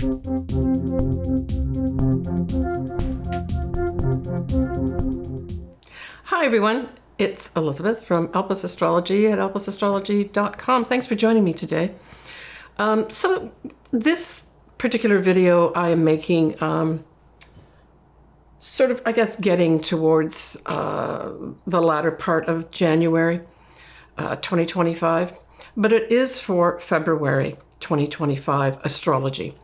Hi everyone, it's Elizabeth from Elpis Astrology at elpisastrology.com. Thanks for joining me today. So this particular video I am making sort of, I guess, getting towards the latter part of January 2025, but it is for February 2025 astrology.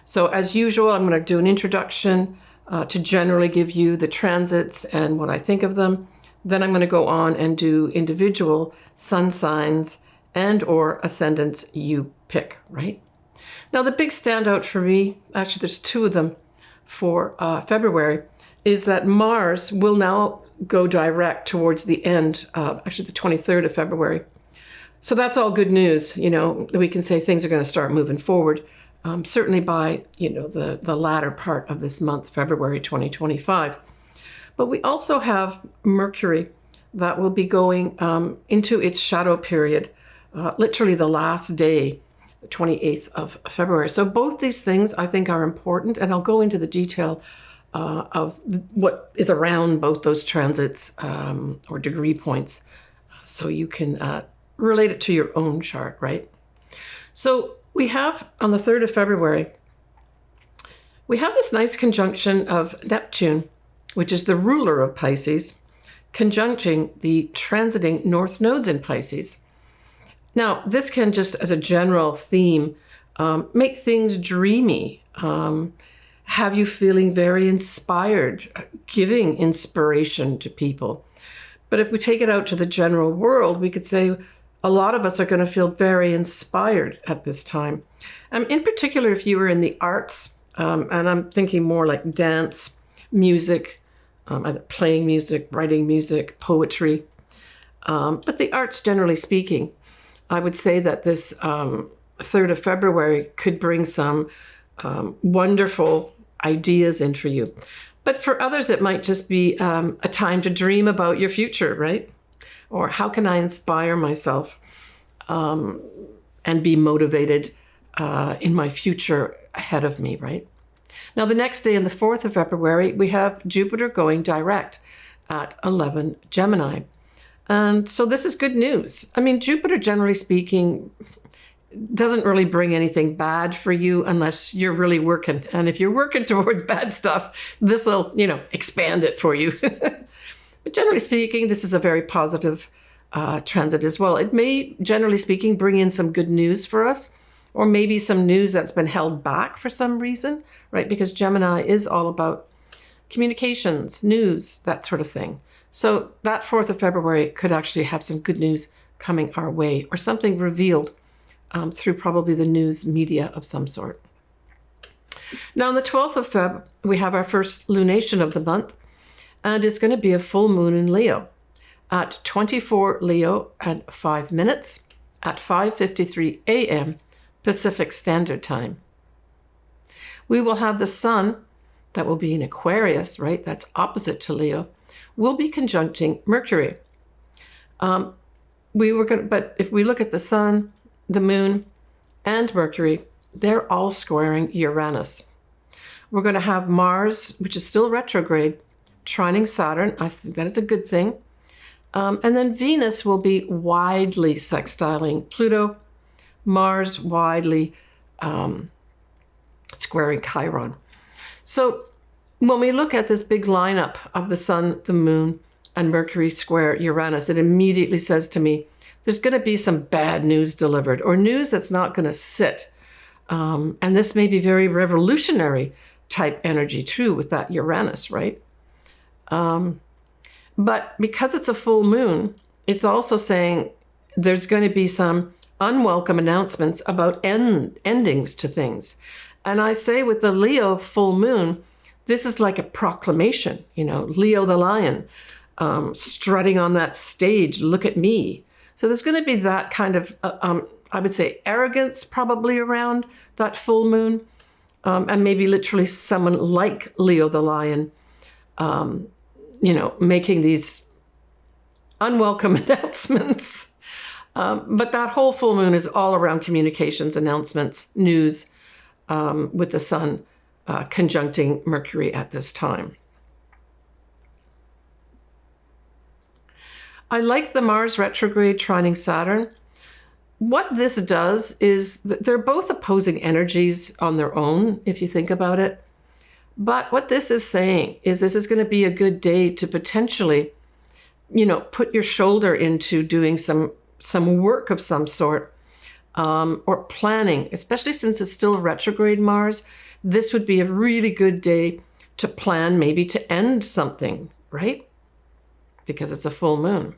So as usual, I'm going to do an introduction to generally give you the transits and what I think of them. Then I'm going to go on and do individual sun signs and or ascendants you pick, right? Now the big standout for me, actually there's two of them for February, is that Mars will now go direct towards the end, actually the 23rd of February. So that's all good news, you know, we can say things are going to start moving forward, certainly by, you know, the latter part of this month, February 2025. But we also have Mercury that will be going into its shadow period, literally the last day, the 28th of February. So both these things I think are important, and I'll go into the detail of what is around both those transits or degree points so you can relate it to your own chart, right? So we have on the 3rd of February, we have this nice conjunction of Neptune, which is the ruler of Pisces, conjuncting the transiting north nodes in Pisces. Now, this can just, as a general theme, make things dreamy, have you feeling very inspired, giving inspiration to people. But if we take it out to the general world, we could say a lot of us are going to feel very inspired at this time. In particular, if you were in the arts, and I'm thinking more like dance, music, either playing music, writing music, poetry, but the arts generally speaking, I would say that this 3rd of February could bring some wonderful ideas in for you. But for others, it might just be a time to dream about your future, right? Or how can I inspire myself and be motivated in my future ahead of me, right? Now, the next day, on the 4th of February, we have Jupiter going direct at 11 Gemini. And so this is good news. I mean, Jupiter, generally speaking, doesn't really bring anything bad for you unless you're really working. And if you're working towards bad stuff, this will, you know, expand it for you. But generally speaking, this is a very positive transit as well. It may, generally speaking, bring in some good news for us, or maybe some news that's been held back for some reason, right? Because Gemini is all about communications, news, that sort of thing. So that 4th of February could actually have some good news coming our way, or something revealed through probably the news media of some sort. Now on the 12th of Feb, we have our first lunation of the month, and it's going to be a full moon in Leo at 24 Leo and 5 minutes at 5:53 a.m. Pacific Standard Time. We will have the sun, that will be in Aquarius, right? That's opposite to Leo, will be conjuncting Mercury. But if we look at the sun, the moon, and Mercury, they're all squaring Uranus. We're going to have Mars, which is still retrograde, trining Saturn. I think that is a good thing. And then Venus will be widely sextiling Pluto, Mars widely squaring Chiron. So when we look at this big lineup of the sun, the moon, and Mercury square Uranus, it immediately says to me, there's going to be some bad news delivered, or news that's not going to sit. And this may be very revolutionary type energy too with that Uranus, right? But because it's a full moon, it's also saying there's going to be some unwelcome announcements about endings to things. And I say with the Leo full moon, this is like a proclamation, you know, Leo the lion, strutting on that stage, look at me. So there's going to be that kind of, I would say, arrogance probably around that full moon, and maybe literally someone like Leo the lion, you know, making these unwelcome announcements. But that whole full moon is all around communications, announcements, news, with the Sun conjuncting Mercury at this time. I like the Mars retrograde trining Saturn. What this does is they're both opposing energies on their own, if you think about it. But what this is saying is this is going to be a good day to potentially, put your shoulder into doing some work of some sort, or planning, especially since it's still retrograde Mars. This would be a really good day to plan, maybe to end something, right? Because it's a full moon.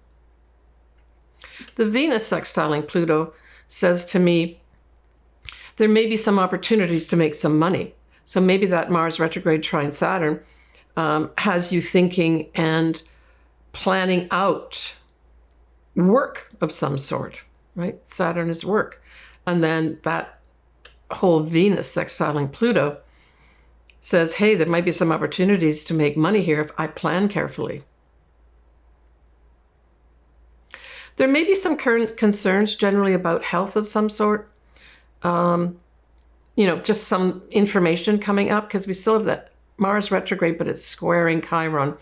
The Venus sextiling Pluto says to me, there may be some opportunities to make some money. So maybe that Mars retrograde trine Saturn has you thinking and planning out work of some sort, right? Saturn is work. And then that whole Venus sextiling Pluto says, hey, there might be some opportunities to make money here if I plan carefully. There may be some current concerns generally about health of some sort. Just some information coming up because we still have that Mars retrograde, but it's squaring Chiron,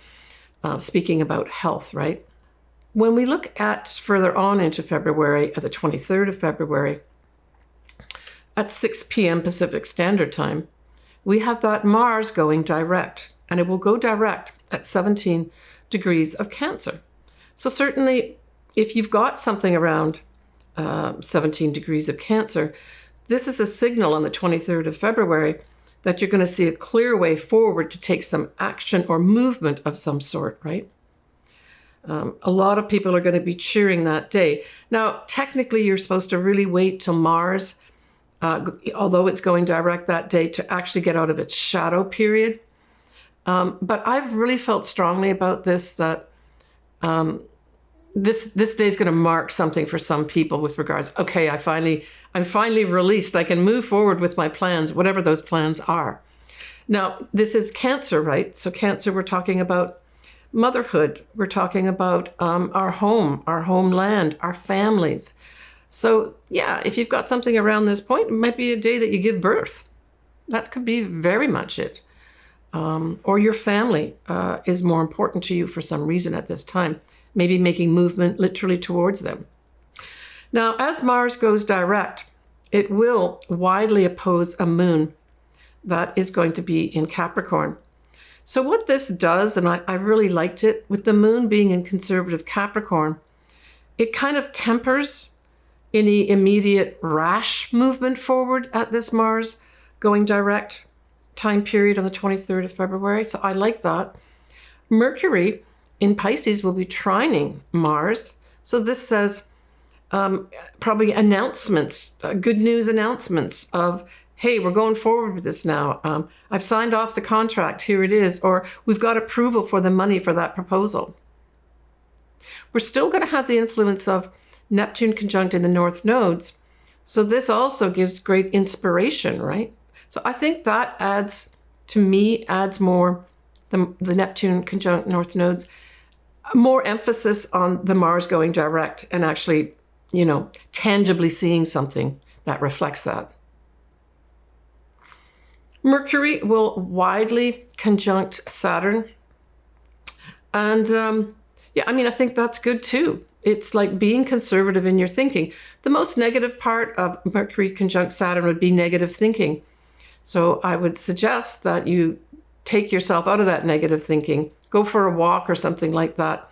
speaking about health, right? When we look at further on into February, at the 23rd of February, at 6 p.m. Pacific Standard Time, we have that Mars going direct, and it will go direct at 17 degrees of Cancer. So certainly, if you've got something around 17 degrees of Cancer, this is a signal on the 23rd of February that you're going to see a clear way forward to take some action or movement of some sort, right? A lot of people are going to be cheering that day. Now, technically, you're supposed to really wait till Mars, although it's going direct that day, to actually get out of its shadow period. But I've really felt strongly about this, that this day is going to mark something for some people with regards, okay, I'm finally released. I can move forward with my plans, whatever those plans are. Now, this is Cancer, right? So Cancer, we're talking about motherhood. We're talking about our home, our homeland, our families. So yeah, if you've got something around this point, it might be a day that you give birth. That could be very much it. Or your family is more important to you for some reason at this time. Maybe making movement literally towards them. Now, as Mars goes direct, it will widely oppose a moon that is going to be in Capricorn. So what this does, and I really liked it, with the moon being in conservative Capricorn, it kind of tempers any immediate rash movement forward at this Mars going direct time period on the 23rd of February. So I like that. Mercury in Pisces will be trining Mars. So this says probably announcements, good news announcements of, hey, we're going forward with this now. I've signed off the contract, here it is. Or we've got approval for the money for that proposal. We're still going to have the influence of Neptune conjunct in the north nodes. So this also gives great inspiration, right? So I think that adds more, the Neptune conjunct north nodes, more emphasis on the Mars going direct and actually, tangibly seeing something that reflects that. Mercury will widely conjunct Saturn. And I think that's good too. It's like being conservative in your thinking. The most negative part of Mercury conjunct Saturn would be negative thinking. So I would suggest that you take yourself out of that negative thinking, go for a walk or something like that.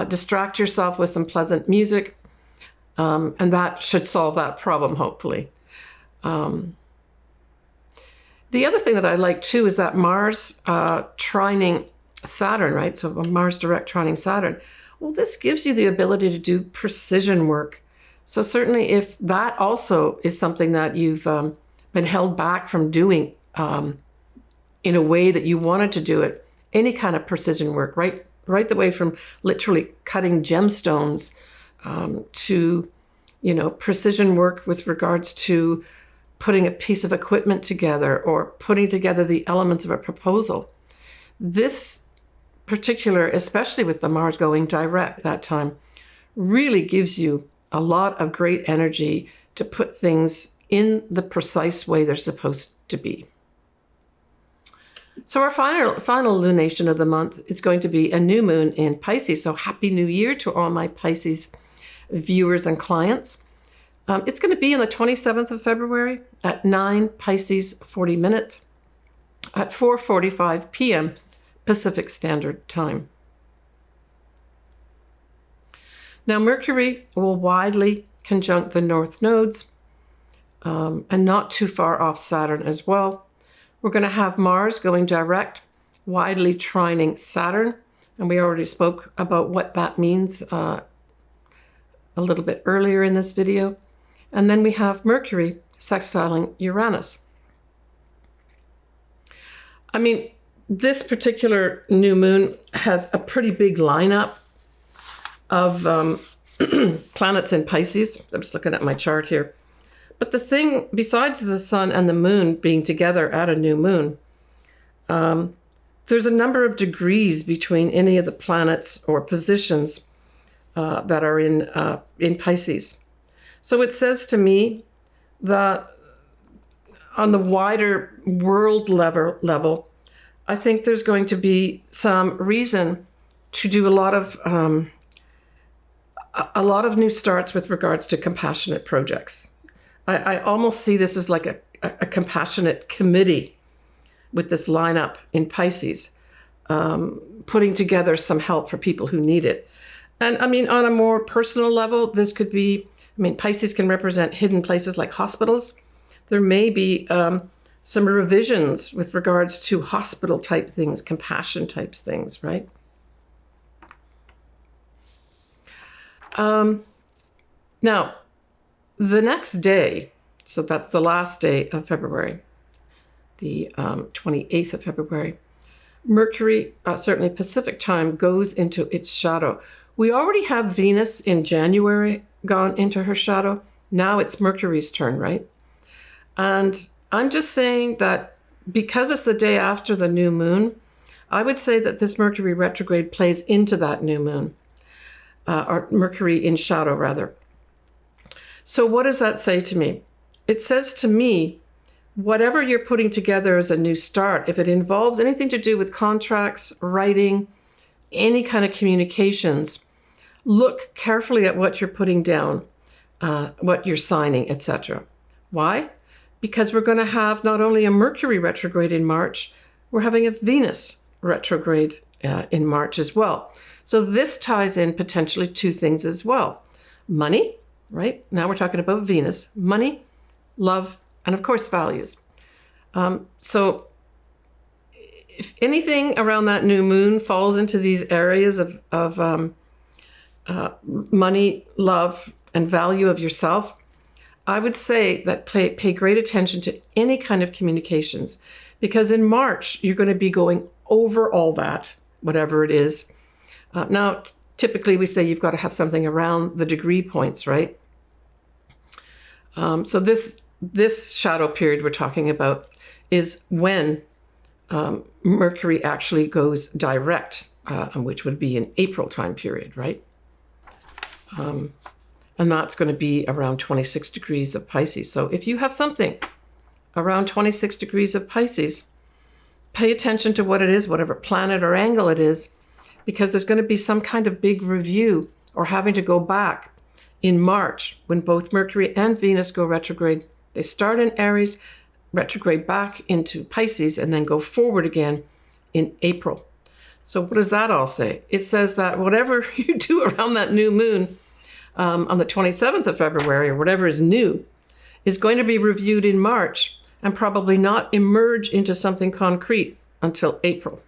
Distract yourself with some pleasant music, and that should solve that problem, hopefully. The other thing that I like too is that Mars trining Saturn, right? So Mars direct trining Saturn. Well, this gives you the ability to do precision work. So certainly if that also is something that you've been held back from doing in a way that you wanted to do it, any kind of precision work, right the way from literally cutting gemstones to, precision work with regards to putting a piece of equipment together or putting together the elements of a proposal. This particular, especially with the Mars going direct that time, really gives you a lot of great energy to put things in the precise way they're supposed to be. So our final lunation of the month is going to be a new moon in Pisces. So happy new year to all my Pisces viewers and clients. It's going to be on the 27th of February at 9 Pisces 40 minutes at 4:45 p.m. Pacific Standard Time. Now Mercury will widely conjunct the north nodes and not too far off Saturn as well. We're going to have Mars going direct, widely trining Saturn, and we already spoke about what that means a little bit earlier in this video. And then we have Mercury sextiling Uranus. I mean, this particular new moon has a pretty big lineup of planets in Pisces. I'm just looking at my chart here. But the thing, besides the sun and the moon being together at a new moon, there's a number of degrees between any of the planets or positions that are in Pisces. So it says to me that on the wider world level, I think there's going to be some reason to do a lot of new starts with regards to compassionate projects. I almost see this as like a compassionate committee with this lineup in Pisces, putting together some help for people who need it. And I mean, on a more personal level, this could be, I mean, Pisces can represent hidden places like hospitals. There may be some revisions with regards to hospital type things, compassion types things, right? Now, the next day, so that's the last day of February, the 28th of February, Mercury, certainly Pacific time, goes into its shadow. We already have Venus in January gone into her shadow. Now it's Mercury's turn, right? And I'm just saying that because it's the day after the new moon, I would say that this Mercury retrograde plays into that new moon, or Mercury in shadow, rather. So what does that say to me? It says to me, whatever you're putting together as a new start, if it involves anything to do with contracts, writing, any kind of communications, look carefully at what you're putting down, what you're signing, etc. Why? Because we're going to have not only a Mercury retrograde in March, we're having a Venus retrograde in March as well. So this ties in potentially two things as well. Money, right? Now we're talking about Venus. Money, love, and of course values. So if anything around that new moon falls into these areas of money, love, and value of yourself, I would say that pay great attention to any kind of communications, because in March, you're going to be going over all that, whatever it is. Now, typically we say you've got to have something around the degree points, right? So this shadow period we're talking about is when Mercury actually goes direct, which would be an April time period, right? And that's going to be around 26 degrees of Pisces. So if you have something around 26 degrees of Pisces, pay attention to what it is, whatever planet or angle it is, because there's going to be some kind of big review or having to go back in March when both Mercury and Venus go retrograde. They start in Aries, retrograde back into Pisces, and then go forward again in April. So what does that all say? It says that whatever you do around that new moon on the 27th of February, or whatever is new, is going to be reviewed in March and probably not emerge into something concrete until April.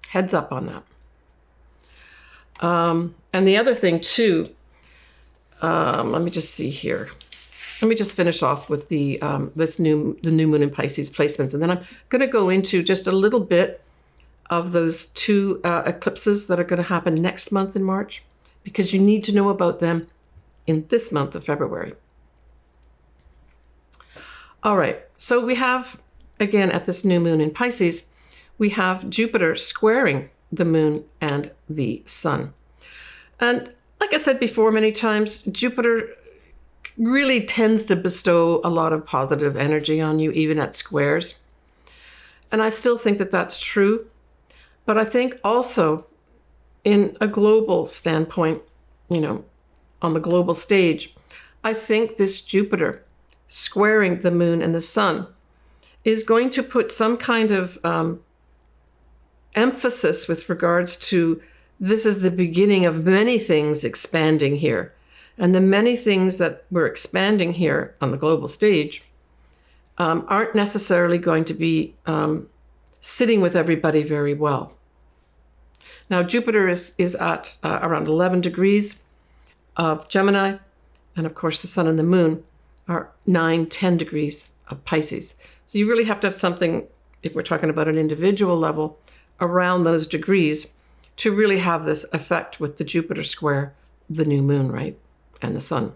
Heads up on that. And the other thing too, let me just see here. Let me just finish off with the new moon in Pisces placements, and then I'm going to go into just a little bit of those two eclipses that are going to happen next month in March, because you need to know about them in this month of February. All right, so we have, again, at this new moon in Pisces, we have Jupiter squaring the moon and the sun. And like I said before many times, Jupiter really tends to bestow a lot of positive energy on you, even at squares. And I still think that that's true. But I think also in a global standpoint, you know, on the global stage, I think this Jupiter squaring the moon and the sun is going to put some kind of emphasis with regards to this is the beginning of many things expanding here. And the many things that we're expanding here on the global stage aren't necessarily going to be sitting with everybody very well. Now, Jupiter is at around 11 degrees of Gemini. And of course, the sun and the moon are 9-10 degrees of Pisces. So you really have to have something, if we're talking about an individual level, around those degrees to really have this effect with the Jupiter square, the new moon, right? And the sun.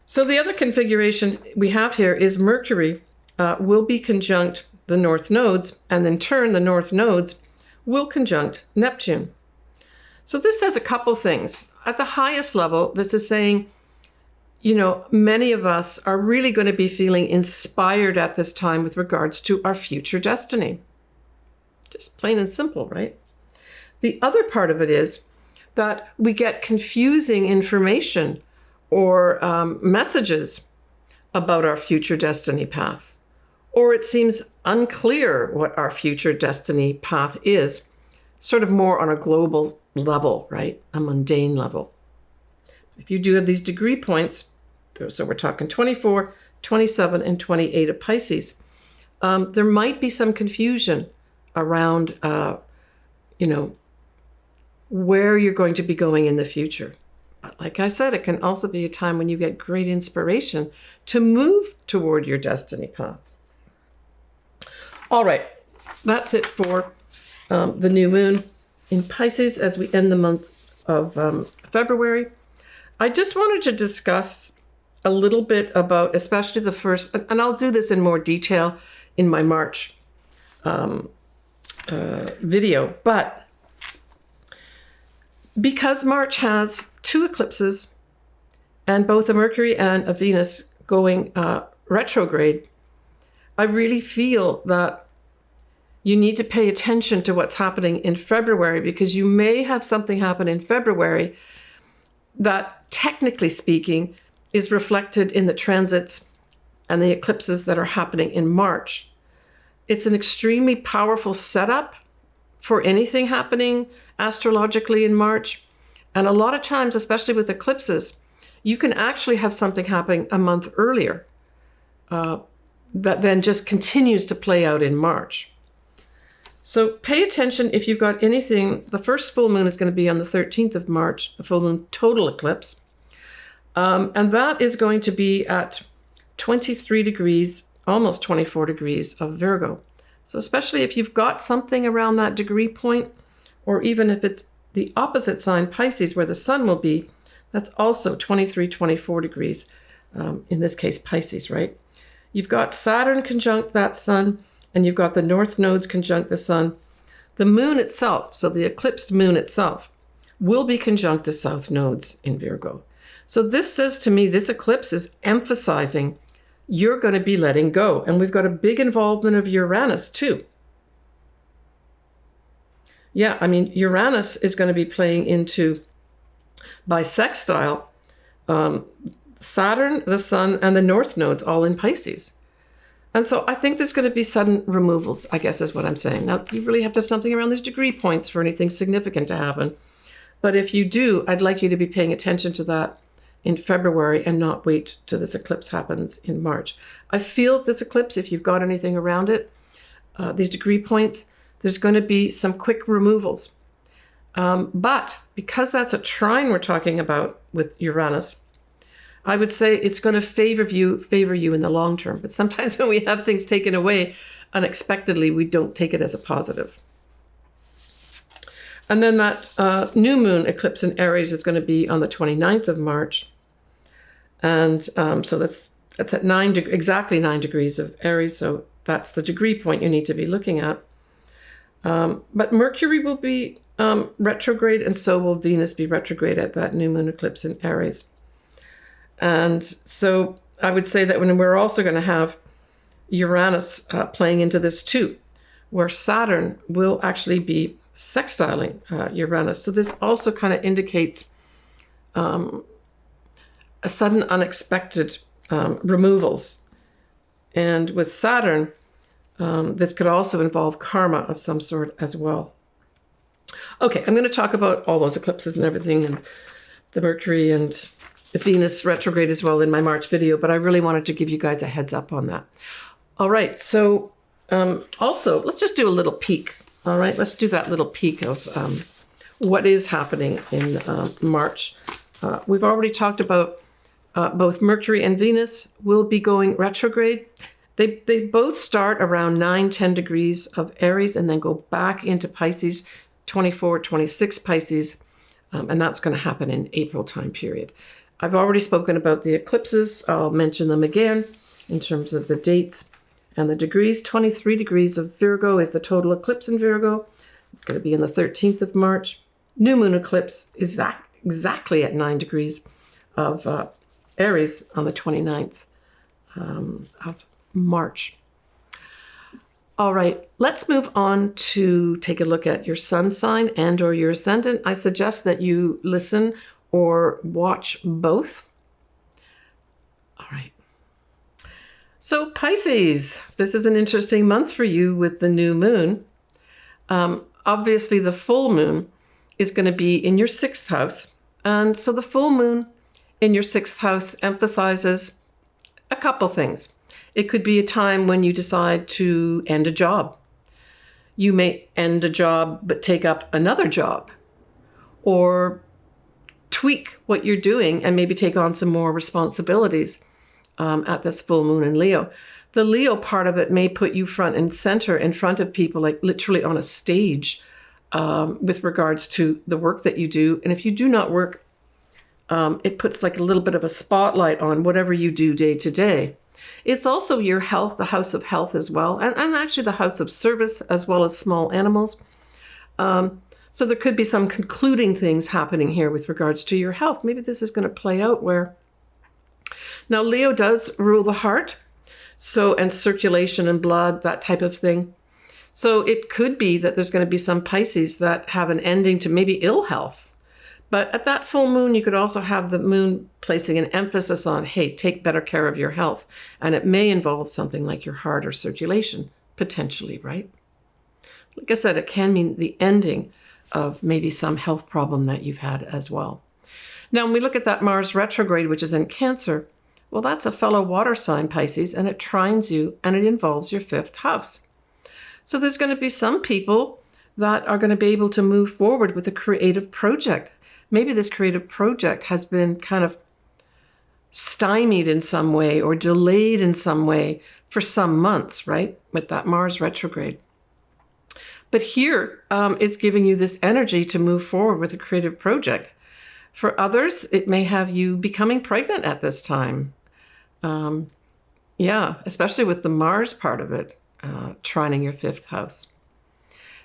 So the other configuration we have here is Mercury will be conjunct the north nodes, and in turn, the north nodes will conjunct Neptune. So this says a couple things. At the highest level, this is saying, you know, many of us are really going to be feeling inspired at this time with regards to our future destiny. Just plain and simple, right? The other part of it is that we get confusing information or messages about our future destiny path, or it seems unclear what our future destiny path is, sort of more on a global level, right? A mundane level. If you do have these degree points, so we're talking 24, 27, and 28 of Pisces, there might be some confusion around, you know, where you're going to be going in the future. But like I said, it can also be a time when you get great inspiration to move toward your destiny path. All right, that's it for the new moon in Pisces as we end the month of February. I just wanted to discuss a little bit about, especially the first, and I'll do this in more detail in my March video, but because March has 2 eclipses and both a Mercury and a Venus going retrograde, I really feel that you need to pay attention to what's happening in February, because you may have something happen in February that, technically speaking, is reflected in the transits and the eclipses that are happening in March. It's an extremely powerful setup for anything happening astrologically in March. And a lot of times, especially with eclipses, you can actually have something happening a month earlier that then just continues to play out in March. So pay attention if you've got anything. The first full moon is going to be on the 13th of March, the full moon total eclipse. And that is going to be at 23 degrees, almost 24 degrees of Virgo. So especially if you've got something around that degree point, or even if it's the opposite sign, Pisces, where the sun will be, that's also 23, 24 degrees, in this case, Pisces, right? You've got Saturn conjunct that sun, and you've got the north nodes conjunct the sun. The moon itself, so the eclipsed moon itself, will be conjunct the south nodes in Virgo. So this says to me, this eclipse is emphasizing you're going to be letting go. And we've got a big involvement of Uranus too. Yeah, I mean, Uranus is going to be playing into, by sextile, Saturn, the sun, and the north nodes all in Pisces. And so I think there's going to be sudden removals, I guess is what I'm saying. Now, you really have to have something around these degree points for anything significant to happen. But if you do, I'd like you to be paying attention to that in February and not wait till this eclipse happens in March. I feel this eclipse, if you've got anything around it, these degree points, there's going to be some quick removals. But because that's a trine we're talking about with Uranus, I would say it's going to favor you in the long term. But sometimes when we have things taken away unexpectedly, we don't take it as a positive. And then that new moon eclipse in Aries is going to be on the 29th of March. And so that's at exactly 9 degrees of Aries. So that's the degree point you need to be looking at. But Mercury will be retrograde, and so will Venus be retrograde at that new moon eclipse in Aries. And so I would say that when we're also going to have Uranus playing into this too, where Saturn will actually be sextiling Uranus. So this also kind of indicates a sudden unexpected removals. And with Saturn, this could also involve karma of some sort as well. Okay, I'm going to talk about all those eclipses and everything, and the Mercury and the Venus retrograde as well in my March video, but I really wanted to give you guys a heads up on that. All right, so also, let's just do a little peek. All right, let's do that little peek of what is happening in March. We've already talked about both Mercury and Venus will be going retrograde. They both start around 9-10 degrees of Aries and then go back into Pisces, 24-26 Pisces, and that's going to happen in April time period. I've already spoken about the eclipses. I'll mention them again in terms of the dates and the degrees. 23 degrees of Virgo is the total eclipse in Virgo. It's going to be on the 13th of March. New moon eclipse is exactly at 9 degrees of Aries on the 29th of March. All right, let's move on to take a look at your sun sign and or your ascendant. I suggest that you listen or watch both. All right. So Pisces, this is an interesting month for you with the new moon. Obviously, the full moon is going to be in your 6th house. And so the full moon in your 6th house emphasizes a couple things. It could be a time when you decide to end a job. You may end a job but take up another job, or tweak what you're doing and maybe take on some more responsibilities at this full moon in Leo. The Leo part of it may put you front and center in front of people, like literally on a stage with regards to the work that you do. And if you do not work, it puts like a little bit of a spotlight on whatever you do day to day. It's also your health, the house of health as well, and actually the house of service as well as small animals. So there could be some concluding things happening here with regards to your health. Maybe this is going to play out where... Now, Leo does rule the heart, so, and circulation and blood, that type of thing. So it could be that there's going to be some Pisces that have an ending to maybe ill health. But at that full moon, you could also have the moon placing an emphasis on, hey, take better care of your health. And it may involve something like your heart or circulation, potentially, right? Like I said, it can mean the ending of maybe some health problem that you've had as well. Now, when we look at that Mars retrograde, which is in Cancer, well, that's a fellow water sign, Pisces, and it trines you, and it involves your 5th house. So there's going to be some people that are going to be able to move forward with a creative project. Maybe this creative project has been kind of stymied in some way or delayed in some way for some months, right? With that Mars retrograde. But here, it's giving you this energy to move forward with a creative project. For others, it may have you becoming pregnant at this time. Yeah, especially with the Mars part of it, trining your 5th house.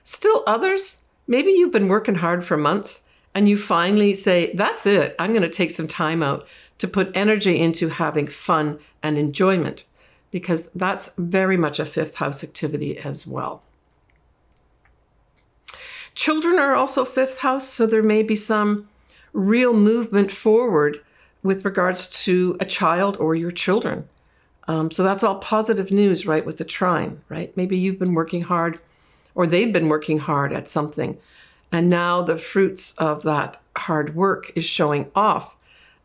Still others, maybe you've been working hard for months and you finally say, that's it, I'm going to take some time out to put energy into having fun and enjoyment, because that's very much a 5th house activity as well. Children are also 5th house, so there may be some real movement forward with regards to a child or your children. So that's all positive news, right, with the trine, right? Maybe you've been working hard, or they've been working hard at something, and now the fruits of that hard work is showing off,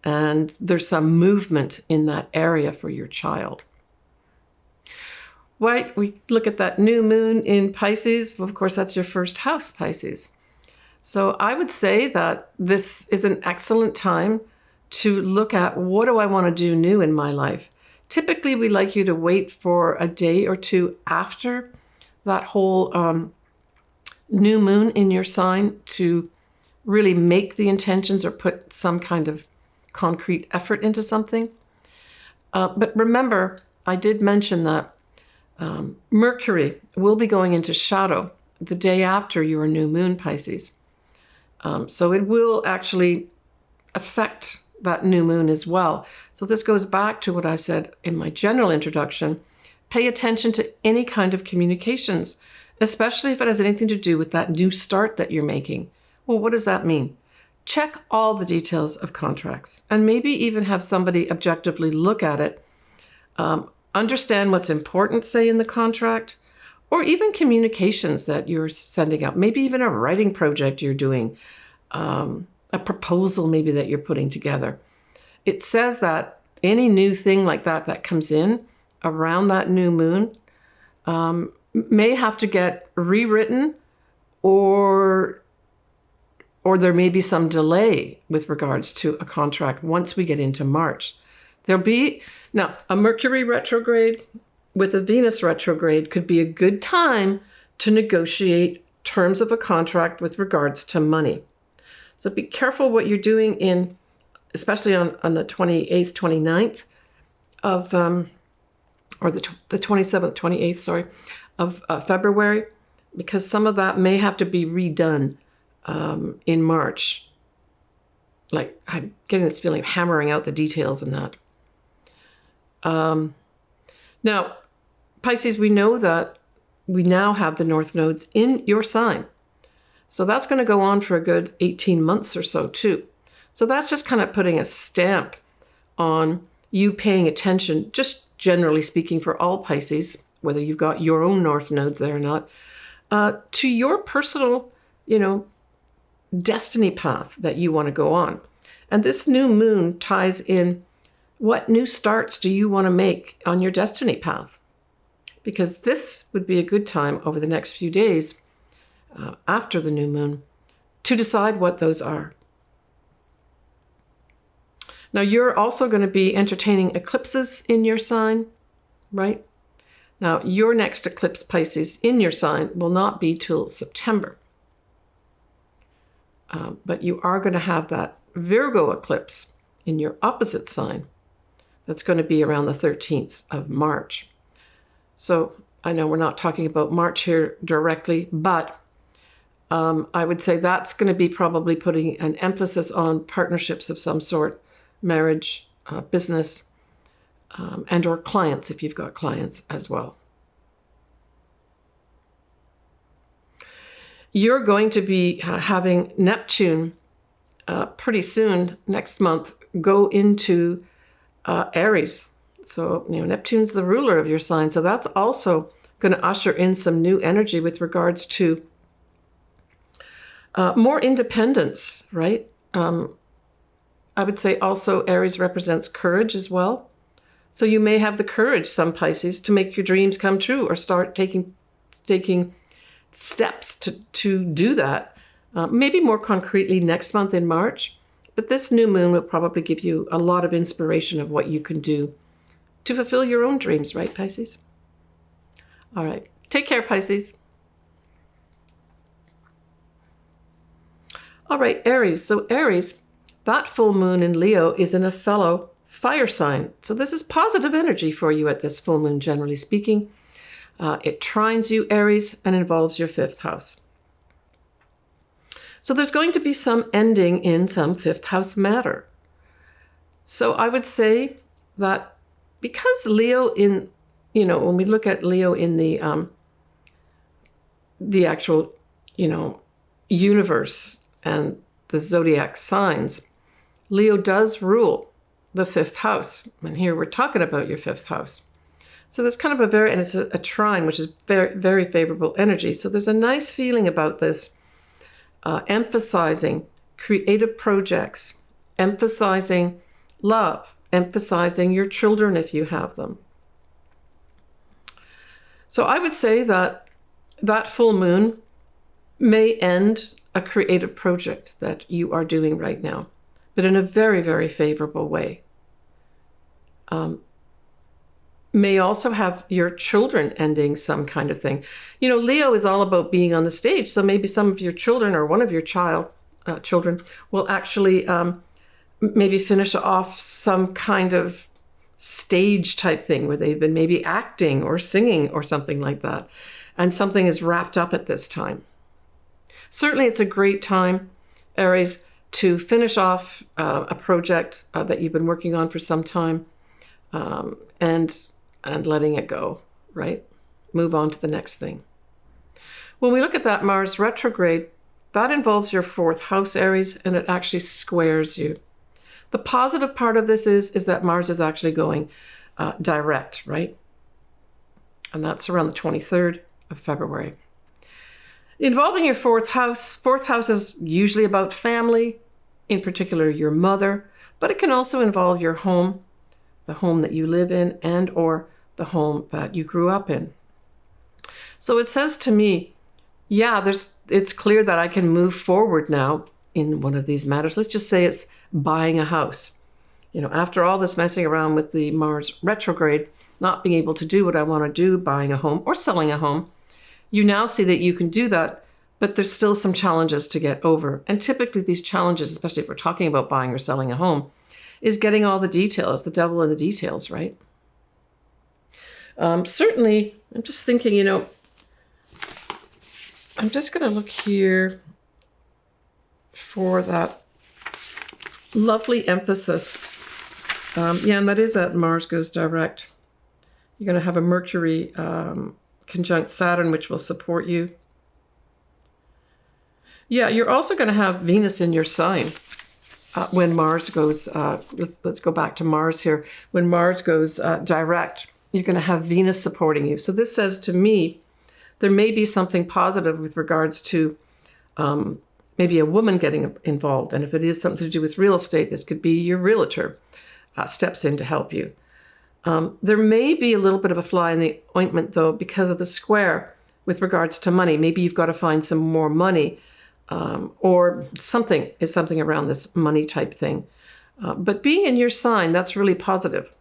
and there's some movement in that area for your child. Right, we look at that new moon in Pisces. Well, of course, that's your 1st house, Pisces. So I would say that this is an excellent time to look at, what do I want to do new in my life? Typically, we like you to wait for a day or two after that whole new moon in your sign to really make the intentions or put some kind of concrete effort into something. But remember, I did mention that Mercury will be going into shadow the day after your new moon, Pisces. So it will actually affect that new moon as well. So this goes back to what I said in my general introduction. Pay attention to any kind of communications, especially if it has anything to do with that new start that you're making. Well, what does that mean? Check all the details of contracts and maybe even have somebody objectively look at it, understand what's important, say, in the contract, or even communications that you're sending out, maybe even a writing project you're doing, a proposal maybe that you're putting together. It says that any new thing like that that comes in around that new moon may have to get rewritten, or there may be some delay with regards to a contract once we get into March. There'll be, now, a Mercury retrograde with a Venus retrograde could be a good time to negotiate terms of a contract with regards to money. So be careful what you're doing in, especially on the 28th, 29th of, or the 27th, 28th, sorry, of February, because some of that may have to be redone in March. Like, I'm getting this feeling of hammering out the details in that. Now, Pisces, we know that we now have the North nodes in your sign. So that's going to go on for a good 18 months or so too. So that's just kind of putting a stamp on you paying attention, just generally speaking for all Pisces, whether you've got your own North nodes there or not, to your personal, destiny path that you want to go on. And this new moon ties in, what new starts do you want to make on your destiny path? Because this would be a good time over the next few days after the new moon to decide what those are. Now, you're also going to be entertaining eclipses in your sign, right? Now, your next eclipse, Pisces, in your sign will not be till September. But you are going to have that Virgo eclipse in your opposite sign. That's going to be around the 13th of March. So I know we're not talking about March here directly, but I would say that's going to be probably putting an emphasis on partnerships of some sort, marriage, business, and or clients if you've got clients as well. You're going to be having Neptune pretty soon, next month, go into Aries. So, Neptune's the ruler of your sign. So that's also going to usher in some new energy with regards to more independence, right? I would say also Aries represents courage as well. So you may have the courage, some Pisces, to make your dreams come true or start taking steps to do that. Maybe more concretely next month in March. But this new moon will probably give you a lot of inspiration of what you can do to fulfill your own dreams, right, Pisces? All right. Take care, Pisces. All right, Aries. So Aries, that full moon in Leo is in a fellow fire sign. So this is positive energy for you at this full moon, generally speaking. It trines you, Aries, and involves your fifth house. So there's going to be some ending in some fifth house matter. So I would say that because Leo in, when we look at Leo in the actual, universe and the zodiac signs, Leo does rule the fifth house. And here we're talking about your fifth house. So there's kind of and it's a trine, which is very, very favorable energy. So there's a nice feeling about this, emphasizing creative projects, emphasizing love, emphasizing your children if you have them. So I would say that that full moon may end a creative project that you are doing right now, but in a very, very favorable way. May also have your children ending some kind of thing. Leo is all about being on the stage, so maybe some of your children or one of your children will actually maybe finish off some kind of stage type thing where they've been maybe acting or singing or something like that, and something is wrapped up at this time. Certainly it's a great time, Aries, to finish off a project that you've been working on for some time, and letting it go, right? Move on to the next thing. When we look at that Mars retrograde, that involves your 4th house, Aries, and it actually squares you. The positive part of this is that Mars is actually going direct, right? And that's around the 23rd of February. Involving your 4th house is usually about family, in particular your mother, but it can also involve your home, the home that you live in, and or the home that you grew up in. So it says to me, yeah, it's clear that I can move forward now in one of these matters. Let's just say it's buying a house. You know, after all this messing around with the Mars retrograde, not being able to do what I want to do, buying a home or selling a home, you now see that you can do that, but there's still some challenges to get over. And typically these challenges, especially if we're talking about buying or selling a home, is getting all the details, the devil in the details, right? Certainly, I'm just thinking, you know, I'm just going to look here for that lovely emphasis. Yeah, and that is that Mars goes direct. You're going to have a Mercury conjunct Saturn, which will support you. Yeah, you're also going to have Venus in your sign when Mars goes, let's go back to Mars here. When Mars goes direct, you're going to have Venus supporting you. So this says to me, there may be something positive with regards to maybe a woman getting involved. And if it is something to do with real estate, this could be your realtor steps in to help you. There may be a little bit of a fly in the ointment, though, because of the square with regards to money. Maybe you've got to find some more money, or something around this money type thing. But being in your sign, that's really positive,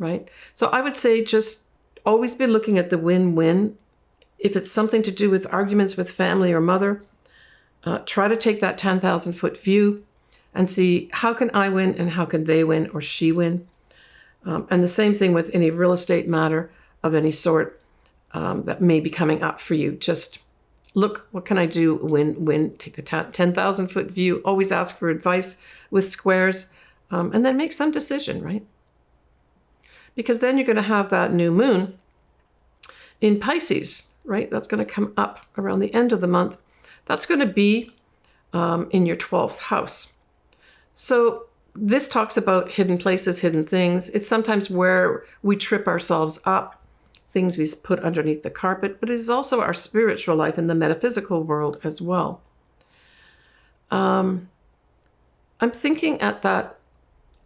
right? So I would say just always be looking at the win-win. If it's something to do with arguments with family or mother, try to take that 10,000-foot view and see how can I win and how can they win or she win. And the same thing with any real estate matter of any sort that may be coming up for you. Just look, what can I do? Win, take the 10,000-foot view. Always ask for advice with squares, and then make some decision, right? Because then you're going to have that new moon in Pisces, right? That's going to come up around the end of the month. That's going to be in your 12th house. So this talks about hidden places, hidden things. It's sometimes where we trip ourselves up, things we put underneath the carpet, but it is also our spiritual life in the metaphysical world as well. I'm thinking at that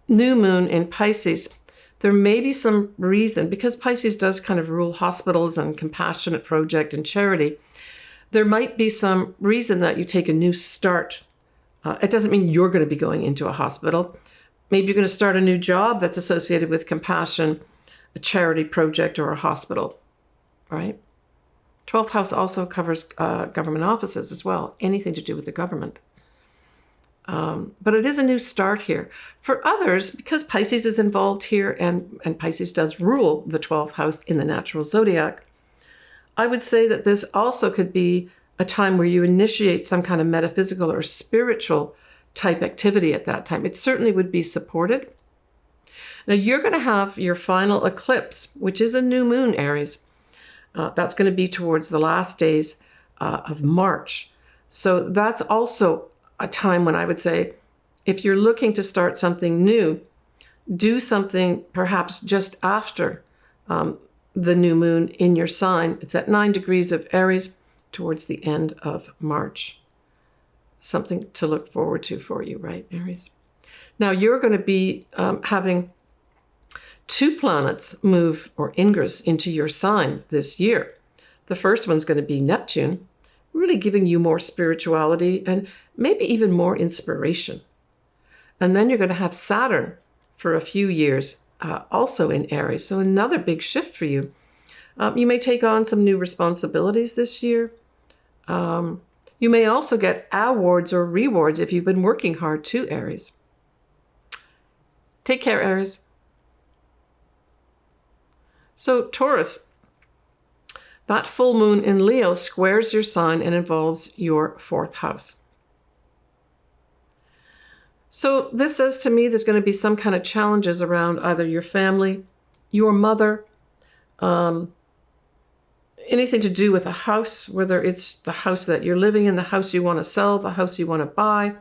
new moon in Pisces, there may be some reason, because Pisces does kind of rule hospitals and compassionate project and charity, there might be some reason that you take a new start. It doesn't mean you're going to be going into a hospital. Maybe you're going to start a new job that's associated with compassion, a charity project, or a hospital, right? 12th house also covers government offices as well, anything to do with the government. But it is a new start here. For others, because Pisces is involved here and Pisces does rule the 12th house in the natural zodiac, I would say that this also could be a time where you initiate some kind of metaphysical or spiritual type activity at that time. It certainly would be supported. Now you're going to have your final eclipse, which is a new moon, Aries. That's going to be towards the last days of March. So that's also a time when I would say, if you're looking to start something new, do something perhaps just after the new moon in your sign. It's at 9 degrees of Aries towards the end of March. Something to look forward to for you, right, Aries? Now you're going to be having 2 planets move or ingress into your sign this year. The first one's going to be Neptune, really giving you more spirituality and maybe even more inspiration. And then you're going to have Saturn for a few years also in Aries. So another big shift for you. You may take on some new responsibilities this year. You may also get awards or rewards if you've been working hard too, Aries. Take care, Aries. So Taurus, that full moon in Leo squares your sign and involves your 4th house. So this says to me there's going to be some kind of challenges around either your family, your mother, anything to do with a house, whether it's the house that you're living in, the house you want to sell, the house you want to buy,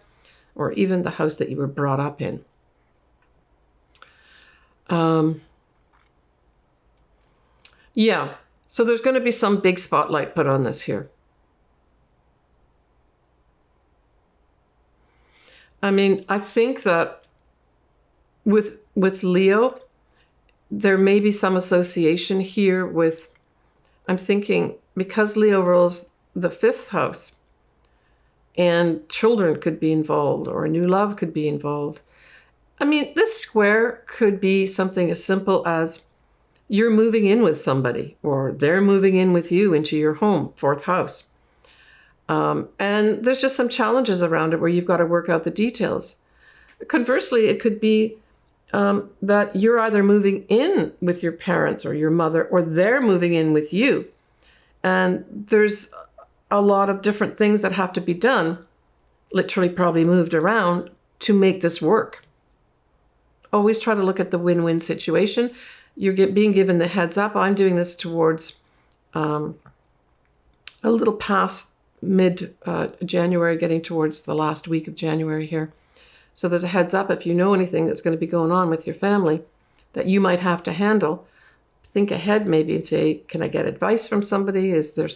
or even the house that you were brought up in. Yeah, so there's going to be some big spotlight put on this here. I mean, I think that with Leo, there may be some association here with, I'm thinking, because Leo rules the 5th house, and children could be involved, or a new love could be involved. I mean, this square could be something as simple as you're moving in with somebody, or they're moving in with you into your home, 4th house. And there's just some challenges around it where you've got to work out the details. Conversely, it could be that you're either moving in with your parents or your mother, or they're moving in with you. And there's a lot of different things that have to be done, literally probably moved around, to make this work. Always try to look at the win-win situation. You're being given the heads up. I'm doing this towards a little past mid-January, getting towards the last week of January here. So there's a heads up if you know anything that's going to be going on with your family that you might have to handle. Think ahead maybe and say, can I get advice from somebody? Is there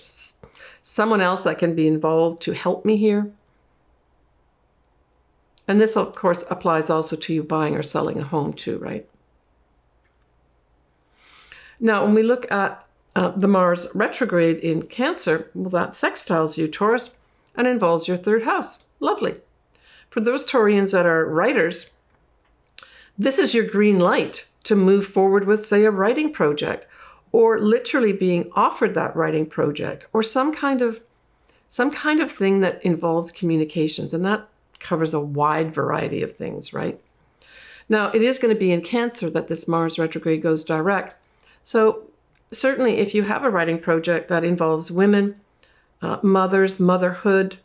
someone else that can be involved to help me here? And this, of course, applies also to you buying or selling a home too, right? Now, when we look at the Mars retrograde in Cancer, well, that sextiles you, Taurus, and involves your 3rd house. Lovely. For those Taurians that are writers, this is your green light to move forward with, say, a writing project, or literally being offered that writing project, or some kind of thing that involves communications, and that covers a wide variety of things, right? Now, it is going to be in Cancer that this Mars retrograde goes direct. So certainly if you have a writing project that involves women, mothers, motherhood,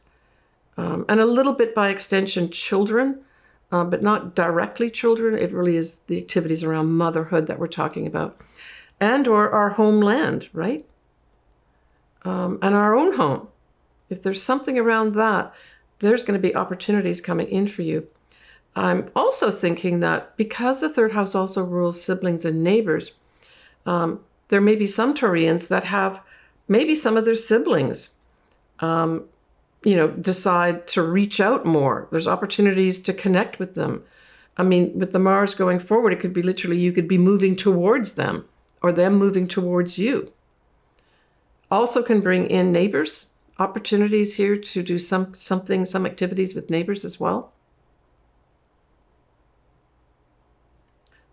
and a little bit by extension children, but not directly children. It really is the activities around motherhood that we're talking about. And or our homeland, right? And our own home. If there's something around that, there's going to be opportunities coming in for you. I'm also thinking that because the 3rd house also rules siblings and neighbors, there may be some Taurians that have maybe some of their siblings, decide to reach out more. There's opportunities to connect with them. I mean, with the Mars going forward, it could be literally you could be moving towards them or them moving towards you. Also can bring in neighbors, opportunities here to do some activities with neighbors as well.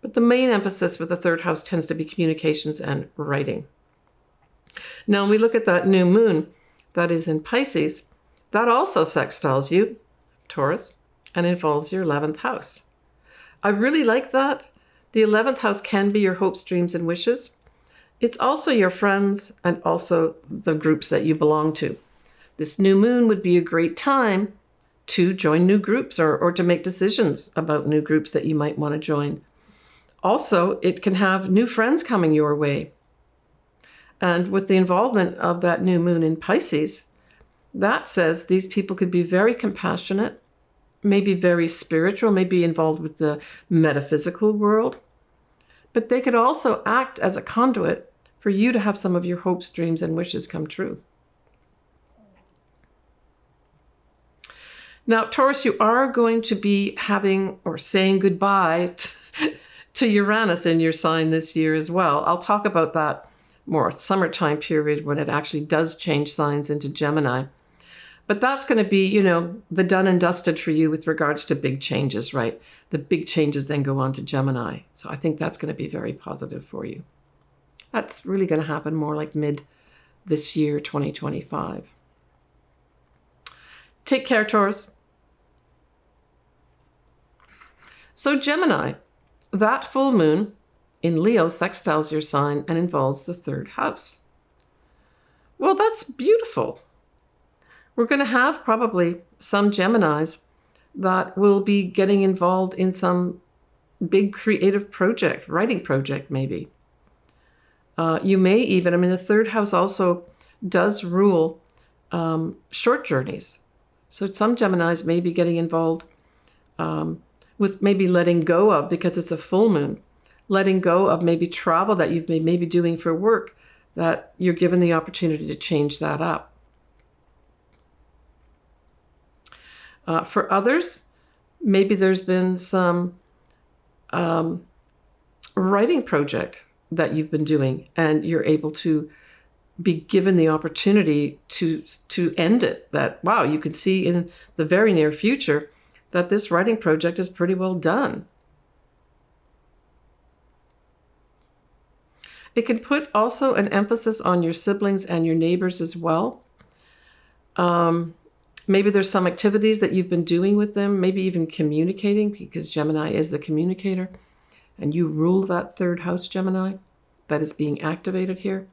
But the main emphasis with the 3rd house tends to be communications and writing. Now, when we look at that new moon that is in Pisces, that also sextiles you, Taurus, and involves your 11th house. I really like that. The 11th house can be your hopes, dreams, and wishes. It's also your friends and also the groups that you belong to. This new moon would be a great time to join new groups or to make decisions about new groups that you might want to join. Also, it can have new friends coming your way. And with the involvement of that new moon in Pisces, that says these people could be very compassionate, maybe very spiritual, maybe involved with the metaphysical world. But they could also act as a conduit for you to have some of your hopes, dreams, and wishes come true. Now, Taurus, you are going to be having or saying goodbye to Uranus in your sign this year as well. I'll talk about that more summertime period when it actually does change signs into Gemini. But that's going to be, the done and dusted for you with regards to big changes, right? The big changes then go on to Gemini. So I think that's going to be very positive for you. That's really going to happen more like mid this year, 2025. Take care, Taurus. So Gemini, that full moon in Leo sextiles your sign and involves the 3rd house. Well, that's beautiful. We're going to have probably some Geminis that will be getting involved in some big creative project, writing project maybe. You may even, I mean, the third house also does rule short journeys. So some Geminis may be getting involved with maybe letting go of, because it's a full moon, letting go of maybe travel that you've been maybe doing for work, that you're given the opportunity to change that up. For others, maybe there's been some writing project that you've been doing, and you're able to be given the opportunity to end it. That, wow, you can see in the very near future that this writing project is pretty well done. It can put also an emphasis on your siblings and your neighbors as well. Maybe there's some activities that you've been doing with them, maybe even communicating, because Gemini is the communicator, and you rule that third house, Gemini, that is being activated here.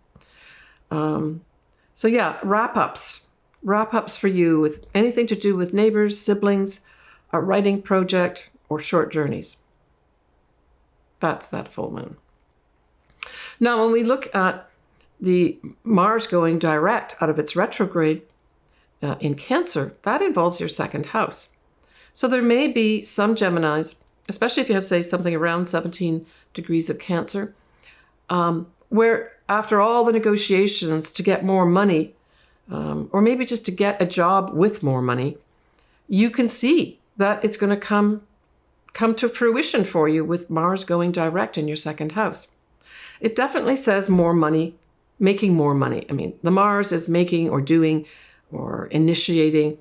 So yeah, wrap-ups for you with anything to do with neighbors, siblings, a writing project, or short journeys. That's that full moon. Now, when we look at the Mars going direct out of its retrograde in Cancer, that involves your second house. So there may be some Geminis, especially if you have, say, something around 17 degrees of Cancer, where after all the negotiations to get more money, or maybe just to get a job with more money, you can see that it's going to come to fruition for you with Mars going direct in your second house. It definitely says more money, making more money. I mean, the Mars is making or doing or initiating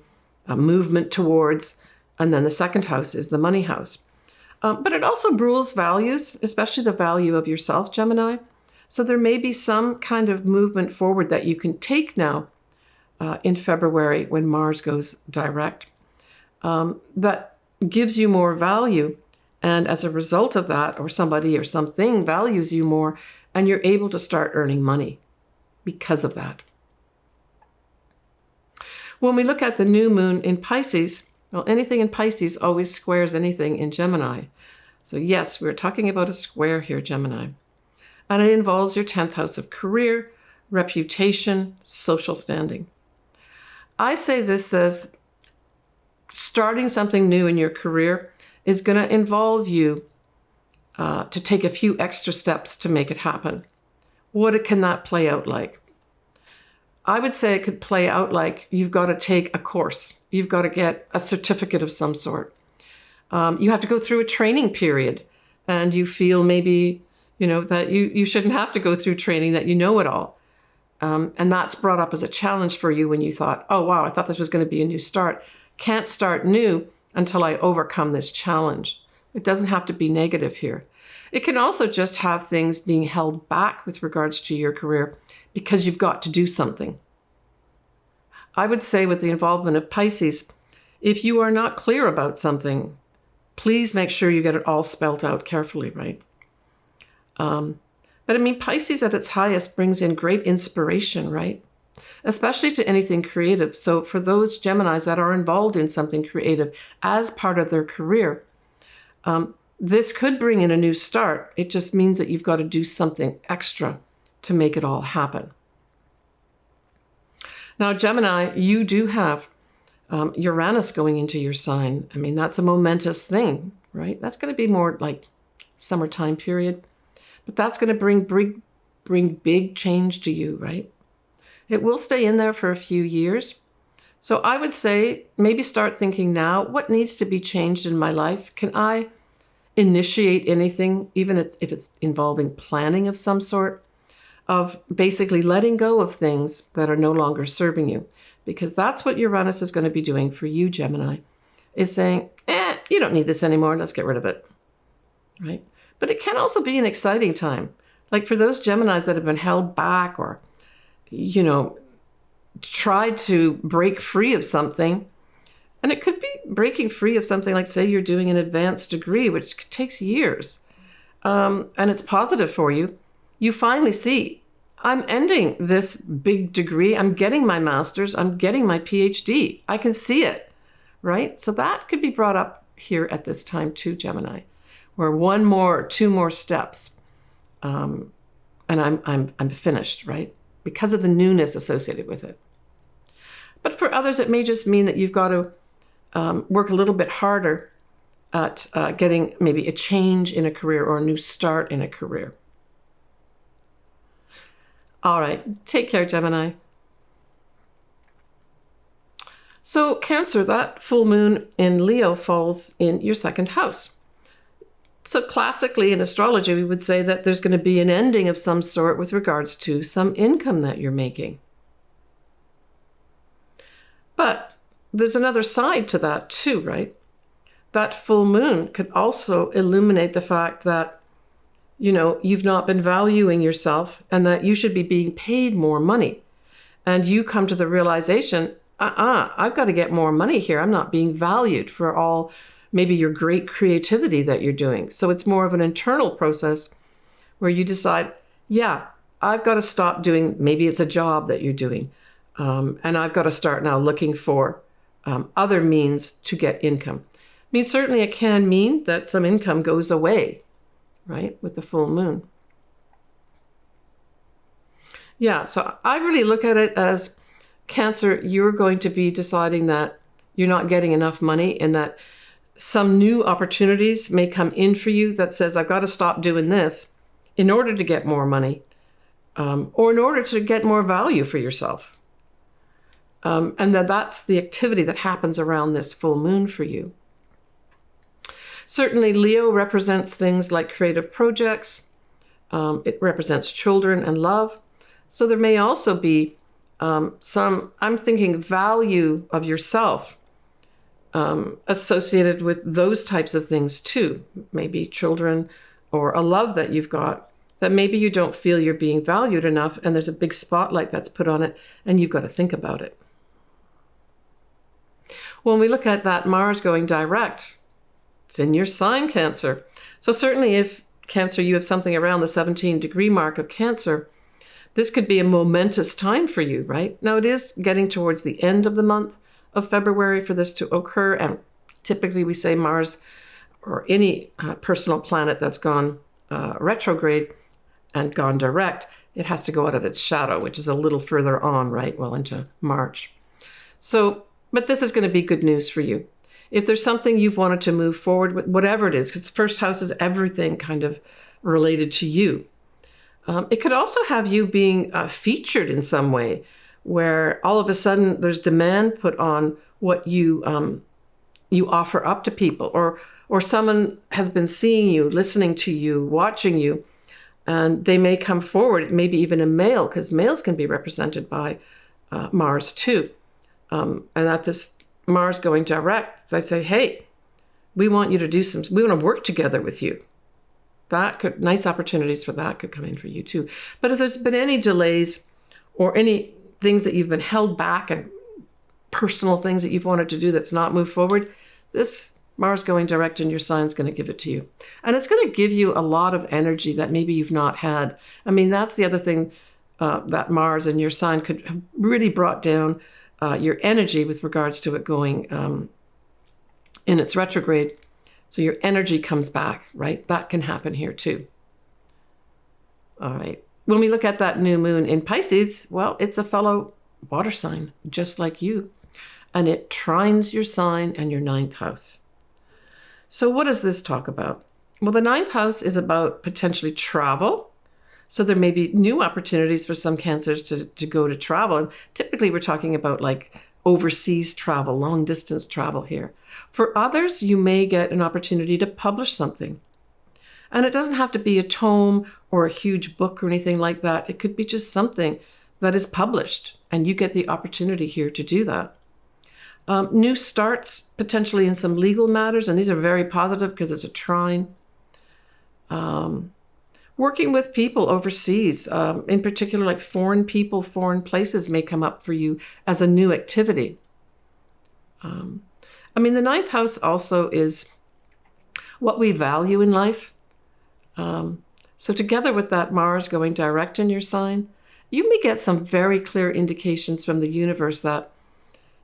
a movement towards, and then the second house is the money house. But it also rules values, especially the value of yourself, Gemini. So there may be some kind of movement forward that you can take now in February when Mars goes direct that gives you more value. And as a result of that, or somebody or something values you more, and you're able to start earning money because of that. When we look at the new moon in Pisces, well, anything in Pisces always squares anything in Gemini. So yes, we're talking about a square here, Gemini. And it involves your 10th house of career, reputation, social standing. I say this says starting something new in your career is going to involve you to take a few extra steps to make it happen. What can that play out like? I would say it could play out like you've got to take a course. You've got to get a certificate of some sort. You have to go through a training period, and you feel maybe, that you shouldn't have to go through training, that you know it all. And that's brought up as a challenge for you when you thought, oh, wow, I thought this was going to be a new start. Can't start new until I overcome this challenge. It doesn't have to be negative here. It can also just have things being held back with regards to your career because you've got to do something. I would say with the involvement of Pisces, if you are not clear about something, please make sure you get it all spelled out carefully, right? But I mean, Pisces at its highest brings in great inspiration, right? Especially to anything creative. So for those Geminis that are involved in something creative as part of their career, this could bring in a new start. It just means that you've got to do something extra to make it all happen. Now, Gemini, you do have Uranus going into your sign. I mean, that's a momentous thing, right? That's going to be more like summertime period. But that's going to bring big change to you, right? It will stay in there for a few years. So I would say maybe start thinking now, what needs to be changed in my life? Can I initiate anything, even if it's involving planning of some sort, of basically letting go of things that are no longer serving you? Because that's what Uranus is going to be doing for you, Gemini, is saying, you don't need this anymore. Let's get rid of it, right? But it can also be an exciting time. Like for those Geminis that have been held back or, tried to break free of something. And it could be breaking free of something like, say, you're doing an advanced degree, which takes years. And it's positive for you. You finally see, I'm ending this big degree. I'm getting my master's. I'm getting my Ph.D. I can see it, right? So that could be brought up here at this time too, Gemini, where one more, two more steps, and I'm finished, right? Because of the newness associated with it. But for others, it may just mean that you've got to work a little bit harder at getting maybe a change in a career or a new start in a career. All right, take care, Gemini. So Cancer, that full moon in Leo falls in your second house. So classically in astrology, we would say that there's going to be an ending of some sort with regards to some income that you're making. But there's another side to that too, right? That full moon could also illuminate the fact that, you know, you've not been valuing yourself and that you should be being paid more money. And you come to the realization, I've got to get more money here. I'm not being valued for all maybe your great creativity that you're doing. So it's more of an internal process where you decide, yeah, I've got to stop doing, maybe it's a job that you're doing. And I've got to start now looking for other means to get income. I mean, certainly it can mean that some income goes away, right, with the full moon. Yeah, so I really look at it as Cancer, you're going to be deciding that you're not getting enough money and that some new opportunities may come in for you that says, I've got to stop doing this in order to get more money or in order to get more value for yourself. And that's the activity that happens around this full moon for you. Certainly, Leo represents things like creative projects. It represents children and love. So there may also be some, I'm thinking, value of yourself associated with those types of things too. Maybe children or a love that you've got that maybe you don't feel you're being valued enough and there's a big spotlight that's put on it and you've got to think about it. When we look at that Mars going direct, it's in your sign, Cancer. So certainly if Cancer, you have something around the 17-degree mark of Cancer, this could be a momentous time for you, right? Now it is getting towards the end of the month of February for this to occur. And typically we say Mars or any personal planet that's gone retrograde and gone direct, it has to go out of its shadow, which is a little further on, right? Well, into March. So, but this is going to be good news for you. If there's something you've wanted to move forward with, whatever it is, because the first house is everything kind of related to you. It could also have you being featured in some way where all of a sudden there's demand put on what you you offer up to people, or someone has been seeing you, listening to you, watching you, and they may come forward, maybe even a male, because males can be represented by Mars too. And at this Mars going direct, they say, hey, we want you to do some, we want to work together with you. That could, nice opportunities for that could come in for you too. But if there's been any delays or any things that you've been held back and personal things that you've wanted to do that's not moved forward, this Mars going direct in your sign is going to give it to you. And it's going to give you a lot of energy that maybe you've not had. I mean, that's the other thing that Mars in your sign could have really brought down your energy with regards to it going in its retrograde. So your energy comes back, right? That can happen here too. All right. When we look at that new moon in Pisces, well, it's a fellow water sign, just like you. And it trines your sign and your ninth house. So what does this talk about? Well, the ninth house is about potentially travel. So there may be new opportunities for some Cancers to go to travel. And typically we're talking about like overseas travel, long distance travel here. For others, you may get an opportunity to publish something. And it doesn't have to be a tome or a huge book or anything like that. It could be just something that is published, and you get the opportunity here to do that. New starts, potentially in some legal matters, and these are very positive because it's a trine. Working with people overseas, in particular, like foreign people, foreign places may come up for you as a new activity. I mean, the ninth house also is what we value in life. So together with that Mars going direct in your sign, you may get some very clear indications from the universe that,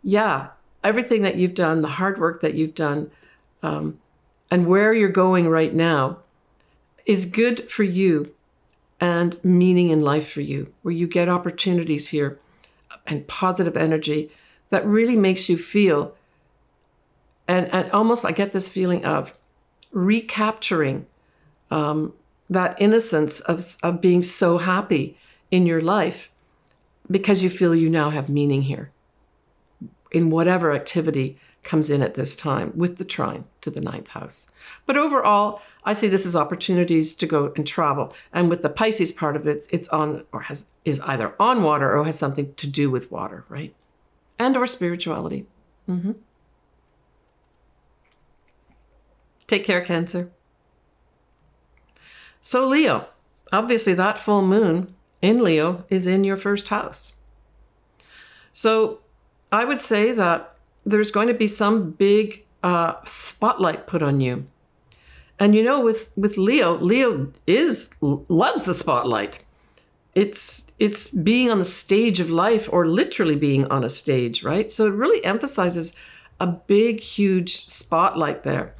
yeah, everything that you've done, the hard work that you've done, and where you're going right now is good for you and meaning in life for you, where you get opportunities here and positive energy that really makes you feel, and almost I get this feeling of recapturing that innocence of being so happy in your life because you feel you now have meaning here in whatever activity comes in at this time with the trine to the ninth house. But overall, I see this as opportunities to go and travel. And with the Pisces part of it, it's on or is either on water or has something to do with water, right? And or spirituality. Take care, Cancer. So Leo, obviously that full moon in Leo is in your first house. So I would say that there's going to be some big spotlight put on you. And you know, with Leo, loves the spotlight. It's being on the stage of life, or literally being on a stage, right? So it really emphasizes a big, huge spotlight there.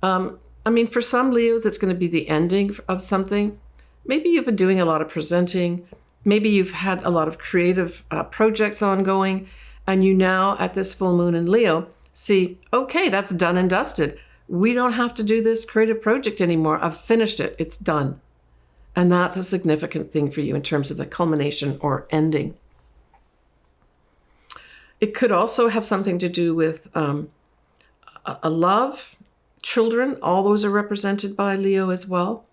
I mean, for some Leos, it's going to be the ending of something. Maybe you've been doing a lot of presenting. Maybe you've had a lot of creative projects ongoing, and you now, at this full moon in Leo, see, okay, that's done and dusted. We don't have to do this creative project anymore. I've finished it. It's done. And that's a significant thing for you in terms of the culmination or ending. It could also have something to do with a love, children. All those are represented by Leo as well.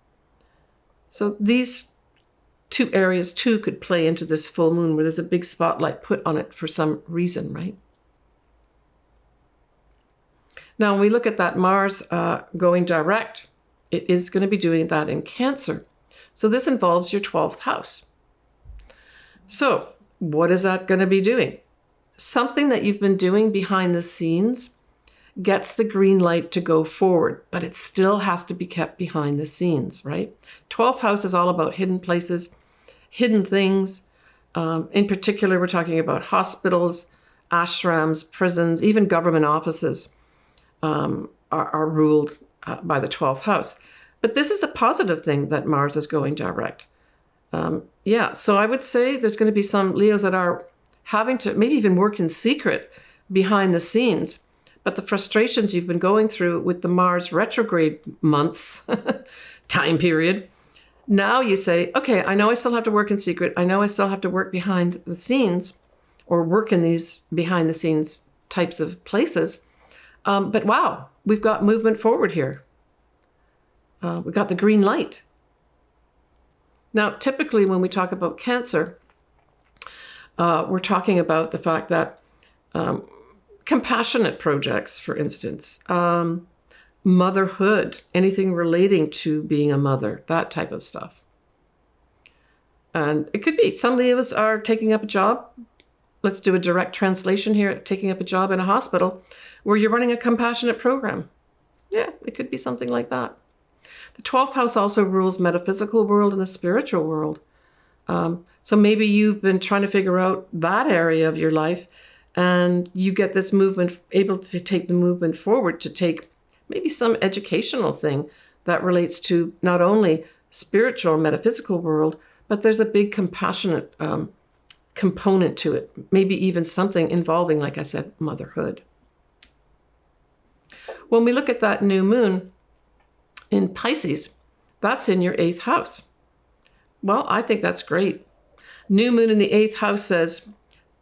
So these two areas too could play into this full moon where there's a big spotlight put on it for some reason, right? Now, when we look at that Mars going direct, it is going to be doing that in Cancer. So this involves your 12th house. So what is that going to be doing? Something that you've been doing behind the scenes gets the green light to go forward, but it still has to be kept behind the scenes, right? 12th house is all about hidden places, hidden things. In particular, we're talking about hospitals, ashrams, prisons, even government offices are ruled by the 12th house. But this is a positive thing that Mars is going direct. Yeah, so I would say there's going to be some Leos that are having to maybe even work in secret behind the scenes. But the frustrations you've been going through with the Mars retrograde months, time period, now you say, okay, I know I still have to work in secret. I know I still have to work behind the scenes or work in these behind the scenes types of places. But wow, we've got movement forward here. We've got the green light. Now, typically when we talk about Cancer, we're talking about the fact that compassionate projects, for instance, motherhood, anything relating to being a mother, that type of stuff. And it could be some Leos are taking up a job. Let's do a direct translation here, taking up a job in a hospital where you're running a compassionate program. Yeah, it could be something like that. The 12th house also rules metaphysical world and the spiritual world. So maybe you've been trying to figure out that area of your life, and you get this movement, able to take the movement forward to take maybe some educational thing that relates to not only spiritual and metaphysical world, but there's a big compassionate component to it. Maybe even something involving, like I said, motherhood. When we look at that new moon in Pisces, that's in your 8th house. Well, I think that's great. New moon in the 8th house says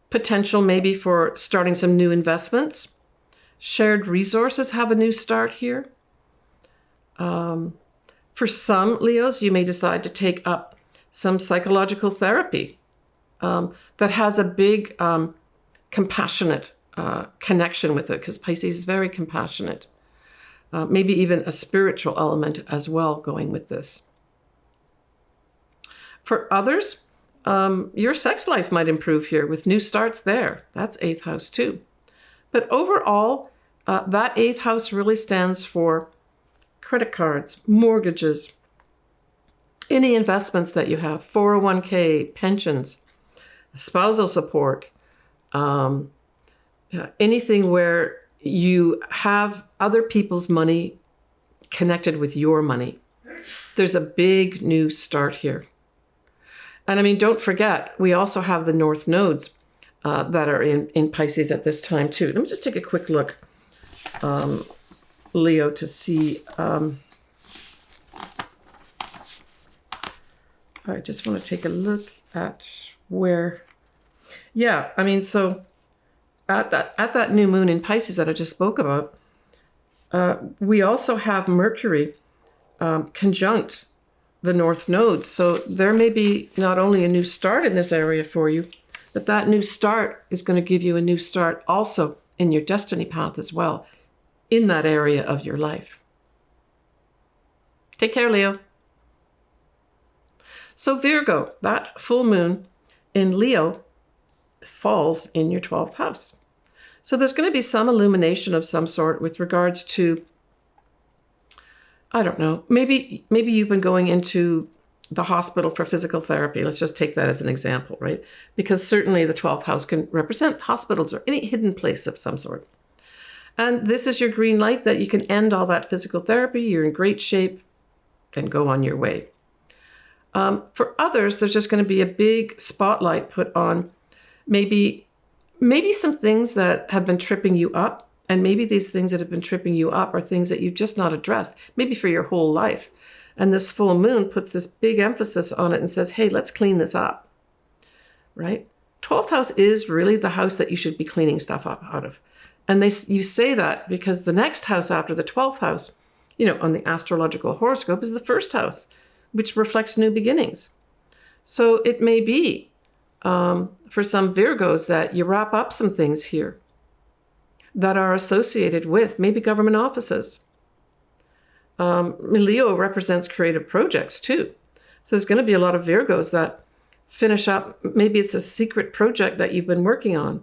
potential maybe for starting some new investments. Shared resources have a new start here. For some Leos, you may decide to take up some psychological therapy that has a big compassionate connection with it, because Pisces is very compassionate. Maybe even a spiritual element as well going with this. For others, your sex life might improve here with new starts there. That's 8th house too. But overall, that 8th house really stands for credit cards, mortgages, any investments that you have, 401k, pensions, spousal support, anything where you have other people's money connected with your money. There's a big new start here. And I mean, don't forget, we also have the North nodes that are in Pisces at this time too. Let me just take a quick look, Leo, to see. I just want to take a look at where, yeah, I mean, so at that new moon in Pisces that I just spoke about, we also have Mercury conjunct the North nodes. So there may be not only a new start in this area for you, but that new start is going to give you a new start also in your destiny path as well, in that area of your life. Take care, Leo. So Virgo, that full moon in Leo falls in your 12th house. So there's going to be some illumination of some sort with regards to, I don't know, maybe you've been going into the hospital for physical therapy. Let's just take that as an example, right? Because certainly the 12th house can represent hospitals or any hidden place of some sort. And this is your green light that you can end all that physical therapy. You're in great shape and go on your way. For others, there's just going to be a big spotlight put on maybe some things that have been tripping you up. And maybe these things that have been tripping you up are things that you've just not addressed, maybe for your whole life. And this full moon puts this big emphasis on it and says, hey, let's clean this up, right? 12th house is really the house that you should be cleaning stuff up out of. And you say that because the next house after the 12th house, you know, on the astrological horoscope is the first house, which reflects new beginnings. So it may be for some Virgos that you wrap up some things here that are associated with maybe government offices. Leo represents creative projects too. So there's going to be a lot of Virgos that finish up, maybe it's a secret project that you've been working on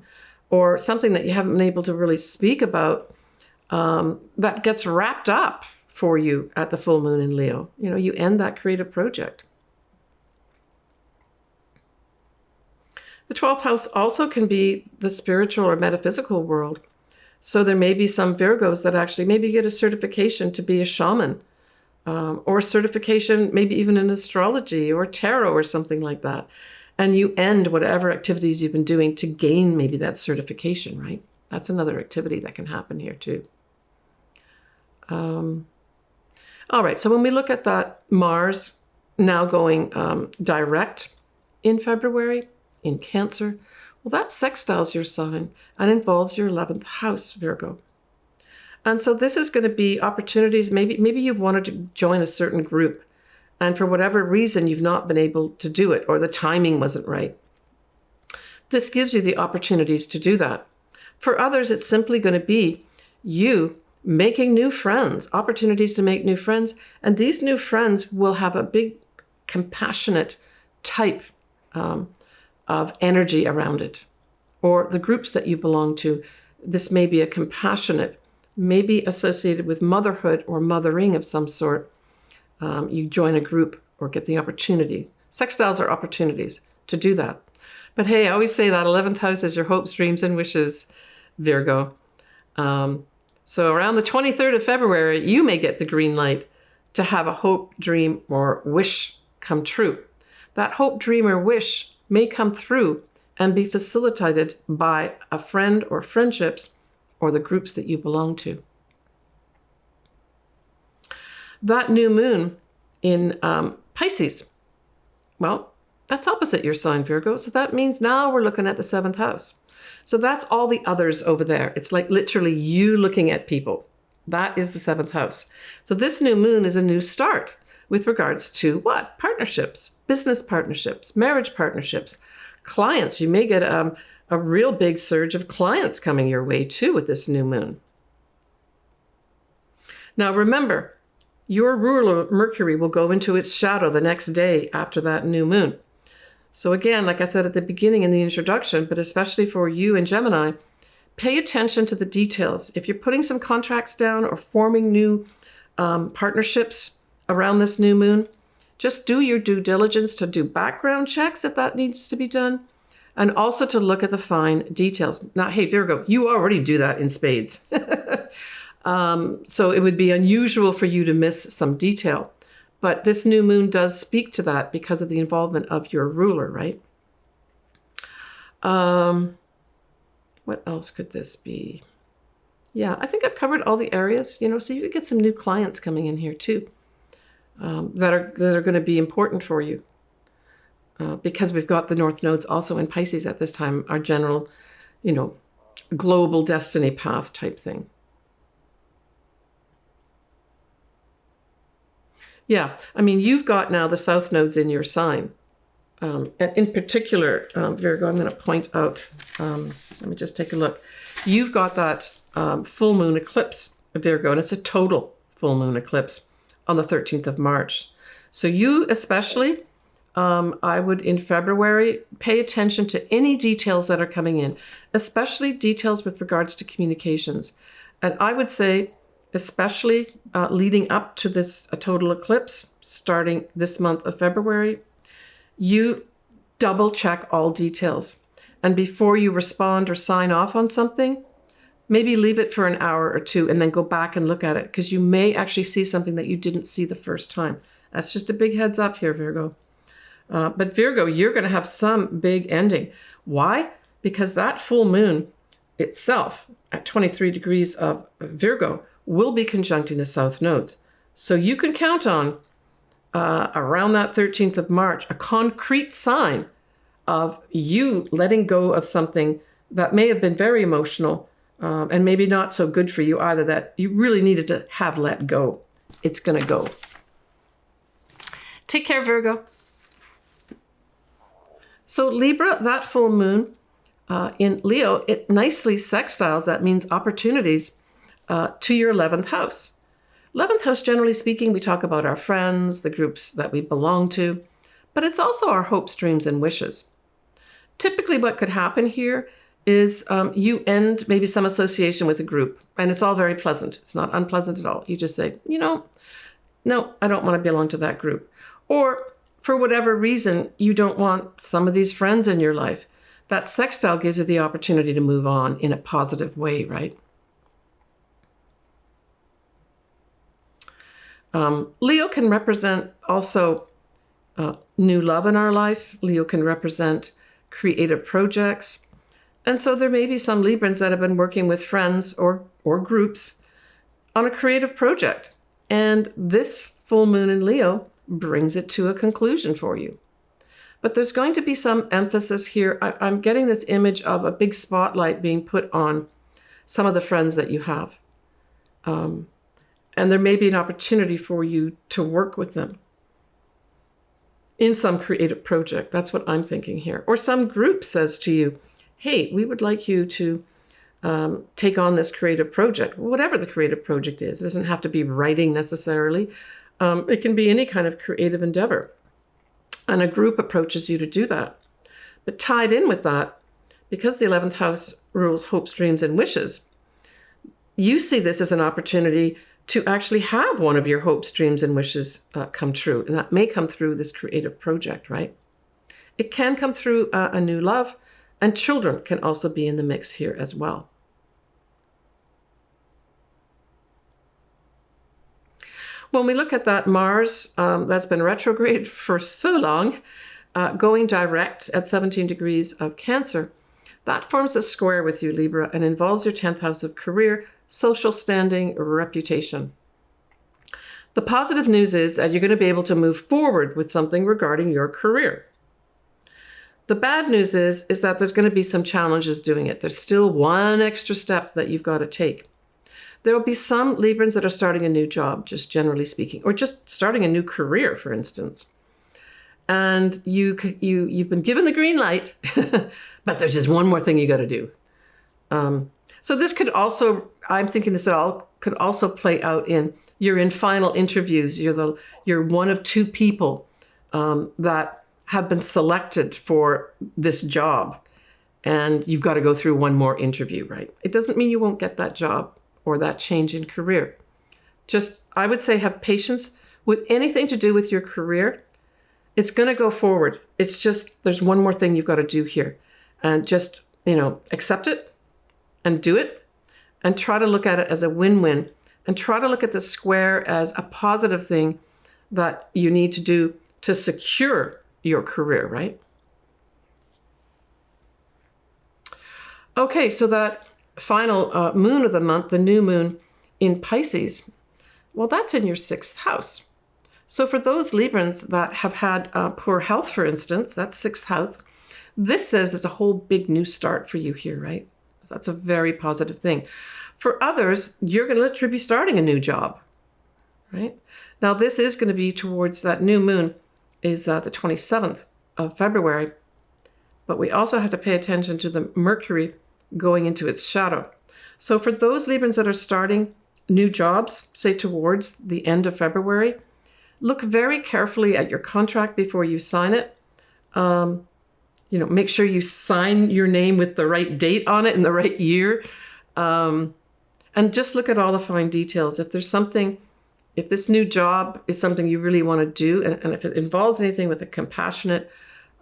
or something that you haven't been able to really speak about that gets wrapped up for you at the full moon in Leo. You know, you end that creative project. The 12th house also can be the spiritual or metaphysical world. So there may be some Virgos that actually maybe get a certification to be a shaman or a certification maybe even in astrology or tarot or something like that. And you end whatever activities you've been doing to gain maybe that certification, right? That's another activity that can happen here too. All right, so when we look at that Mars now going direct in February in Cancer, well, that sextiles your sign and involves your 11th house, Virgo. And so this is going to be opportunities. Maybe you've wanted to join a certain group, and for whatever reason, you've not been able to do it, or the timing wasn't right. This gives you the opportunities to do that. For others, it's simply going to be you making new friends, opportunities to make new friends. And these new friends will have a big compassionate type of energy around it. Or the groups that you belong to, this may be a compassionate, maybe associated with motherhood or mothering of some sort. You join a group or get the opportunity. Sextiles are opportunities to do that. But hey, I always say that 11th house is your hopes, dreams, and wishes, Virgo. So around the 23rd of February, you may get the green light to have a hope, dream, or wish come true. That hope, dream, or wish may come through and be facilitated by a friend or friendships or the groups that you belong to. That new moon in Pisces, well, that's opposite your sign, Virgo. So that means now we're looking at the 7th house. So that's all the others over there. It's like literally you looking at people. That is the 7th house. So this new moon is a new start with regards to what? Partnerships, business partnerships, marriage partnerships, clients. You may get a real big surge of clients coming your way too with this new moon. Now remember, your ruler Mercury will go into its shadow the next day after that new moon. So again, like I said at the beginning in the introduction, but especially for you and Gemini, pay attention to the details. If you're putting some contracts down or forming new partnerships around this new moon, just do your due diligence to do background checks if that needs to be done. and also to look at the fine details. Now, hey, Virgo, you already do that in spades. So it would be unusual for you to miss some detail. But this new moon does speak to that because of the involvement of your ruler, right? What else could this be? Yeah, I think I've covered all the areas, you know, so you could get some new clients coming in here too, that are going to be important for you. Because we've got the North Nodes also in Pisces at this time, our general, you know, global destiny path type thing. Yeah, I mean, you've got now the South Nodes in your sign. And in particular, Virgo, I'm going to point out, let me just take a look. You've got that full moon eclipse, Virgo, and it's a total full moon eclipse on the 13th of March. So you especially, I would in February pay attention to any details that are coming in, especially details with regards to communications. And I would say, especially leading up to this total eclipse, starting this month of February, you double check all details. And before you respond or sign off on something, maybe leave it for an hour or two and then go back and look at it, because you may actually see something that you didn't see the first time. That's just a big heads up here, Virgo. But Virgo, you're going to have some big ending. Why? Because that full moon itself at 23 degrees of Virgo will be conjuncting the South Nodes. So you can count on around that 13th of March, a concrete sign of you letting go of something that may have been very emotional and maybe not so good for you either, that you really needed to have let go. It's going to go. Take care, Virgo. So Libra, that full moon in Leo, it nicely sextiles, that means opportunities, to your 11th house. 11th house, generally speaking, we talk about our friends, the groups that we belong to, but it's also our hopes, dreams, and wishes. Typically what could happen here is you end maybe some association with a group, and it's all very pleasant. It's not unpleasant at all. You just say, you know, no, I don't want to belong to that group. Or for whatever reason, you don't want some of these friends in your life. That sextile gives you the opportunity to move on in a positive way, right? Leo can represent also new love in our life. Leo can represent creative projects. And so there may be some Librans that have been working with friends or groups on a creative project. And this full moon in Leo brings it to a conclusion for you. But there's going to be some emphasis here. I'm getting this image of a big spotlight being put on some of the friends that you have. And there may be an opportunity for you to work with them in some creative project. That's what I'm thinking here. Or some group says to you, hey, we would like you to take on this creative project, whatever the creative project is. It doesn't have to be writing necessarily. It can be any kind of creative endeavor. And a group approaches you to do that. But tied in with that, because the 11th house rules hopes, dreams, and wishes, you see this as an opportunity to actually have one of your hopes, dreams, and wishes come true. And that may come through this creative project, right? It can come through a new love, and children can also be in the mix here as well. When we look at that Mars, that's been retrograde for so long, going direct at 17 degrees of Cancer, that forms a square with you, Libra, and involves your 10th house of career, social standing, reputation. The positive news is that you're going to be able to move forward with something regarding your career. The bad news is that there's going to be some challenges doing it. There's still one extra step that you've got to take. There will be some Librans that are starting a new job, just generally speaking, or just starting a new career, for instance. And you've been given the green light, but there's just one more thing you got to do. So this could also, I'm thinking this all could also play out in, you're in final interviews. You're one of two people that have been selected for this job, and you've got to go through one more interview, right? It doesn't mean you won't get that job or that change in career. Just, I would say, have patience with anything to do with your career. It's going to go forward. It's just, there's one more thing you've got to do here. and just, accept it and do it, and try to look at it as a win-win, and try to look at the square as a positive thing that you need to do to secure your career, right? Okay, so that final moon of the month, the new moon in Pisces, well, that's in your 6th house. So for those Librans that have had poor health, for instance, that's 6th house, this says there's a whole big new start for you here, right? That's a very positive thing. For others, you're going to literally be starting a new job, right? Now, this is going to be towards that new moon is the 27th of February, but we also have to pay attention to the Mercury going into its shadow. So for those Librans that are starting new jobs, say towards the end of February, look very carefully at your contract before you sign it. Make sure you sign your name with the right date on it and the right year. And just look at all the fine details. If this new job is something you really want to do, and if it involves anything with a compassionate,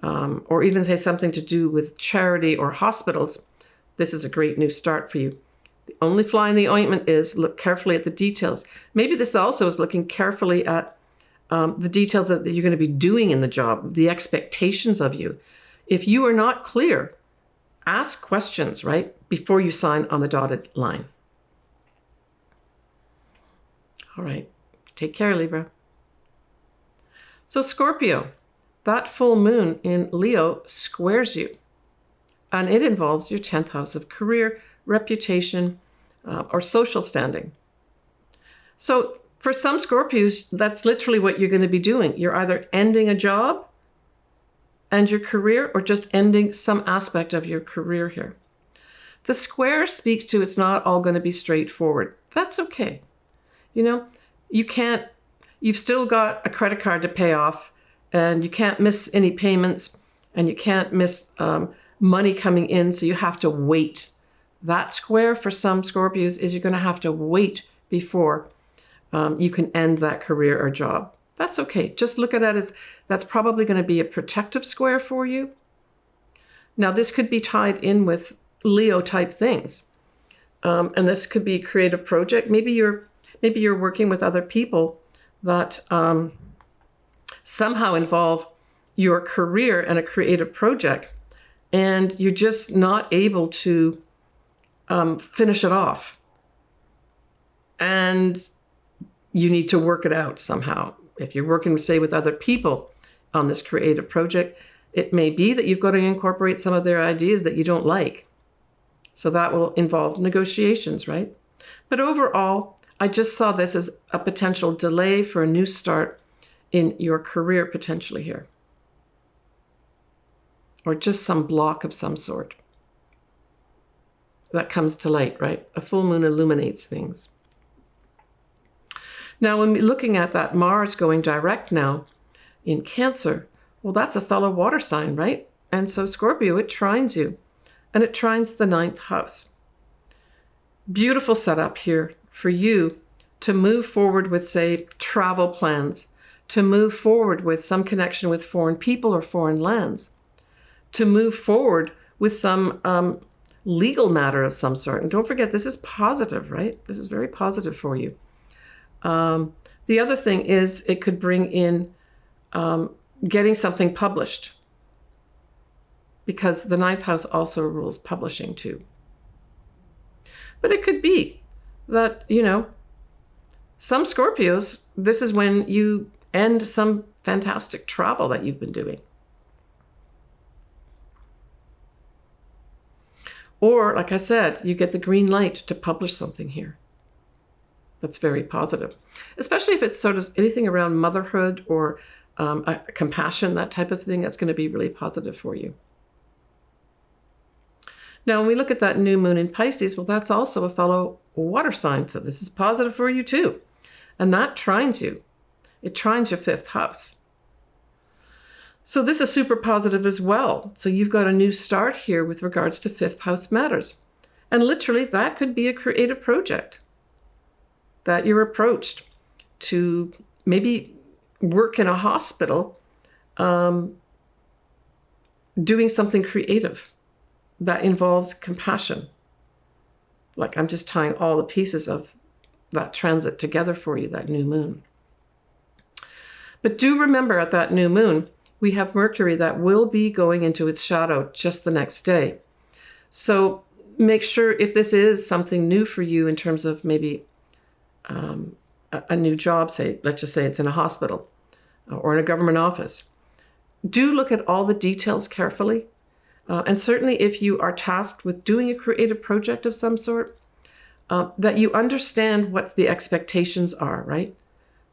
or even say something to do with charity or hospitals, this is a great new start for you. The only fly in the ointment is look carefully at the details. Maybe this also is looking carefully at the details that you're going to be doing in the job, the expectations of you. If you are not clear, ask questions, right, before you sign on the dotted line. All right. Take care, Libra. So Scorpio, that full moon in Leo squares you. And it involves your 10th house of career, reputation, or social standing. So for some Scorpios, that's literally what you're going to be doing. You're either ending a job and your career, or just ending some aspect of your career here. The square speaks to it's not all going to be straightforward. That's okay. You've still got a credit card to pay off, and you can't miss any payments, and you can't miss money coming in, so you have to wait. That square for some Scorpios is you're going to have to wait before you can end that career or job. That's okay. Just look at it as that's probably going to be a protective square for you. Now, this could be tied in with Leo type things. And this could be a creative project. Maybe you're working with other people that somehow involve your career and a creative project, and you're just not able to finish it off. And you need to work it out somehow. If you're working, say, with other people on this creative project, it may be that you've got to incorporate some of their ideas that you don't like. So that will involve negotiations, right? But overall, I just saw this as a potential delay for a new start in your career potentially here. Or just some block of some sort. That comes to light, right? A full moon illuminates things. Now, when we're looking at that Mars going direct now in Cancer, well, that's a fellow water sign, right? And so Scorpio, it trines you. And it trines the 9th house. Beautiful setup here for you to move forward with, say, travel plans, to move forward with some connection with foreign people or foreign lands, to move forward with some legal matter of some sort. And don't forget, this is positive, right? This is very positive for you. The other thing is it could bring in getting something published, because the 9th house also rules publishing too. But it could be that, some Scorpios, this is when you end some fantastic travel that you've been doing. Or, like I said, you get the green light to publish something here. That's very positive, especially if it's sort of anything around motherhood or compassion, that type of thing. That's going to be really positive for you. Now, when we look at that new moon in Pisces, well, that's also a fellow water sign. So this is positive for you too. And that trines you. It trines your 5th house. So this is super positive as well. So you've got a new start here with regards to 5th house matters. And literally that could be a creative project that you're approached to maybe work in a hospital, doing something creative. that involves compassion. Like I'm just tying all the pieces of that transit together for you, that new moon. But do remember at that new moon, we have Mercury that will be going into its shadow just the next day. So make sure if this is something new for you in terms of maybe a new job, say, let's just say it's in a hospital or in a government office, do look at all the details carefully. And certainly if you are tasked with doing a creative project of some sort, that you understand what the expectations are, right?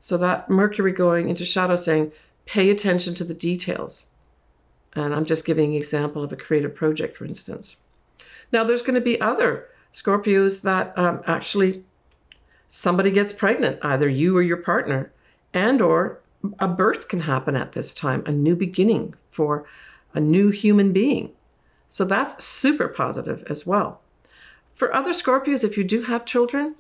So that Mercury going into shadow saying, pay attention to the details. And I'm just giving an example of a creative project, for instance. Now, there's going to be other Scorpios that actually somebody gets pregnant, either you or your partner, and or a birth can happen at this time, a new beginning for a new human being. So that's super positive as well. For other Scorpios, if you do have children,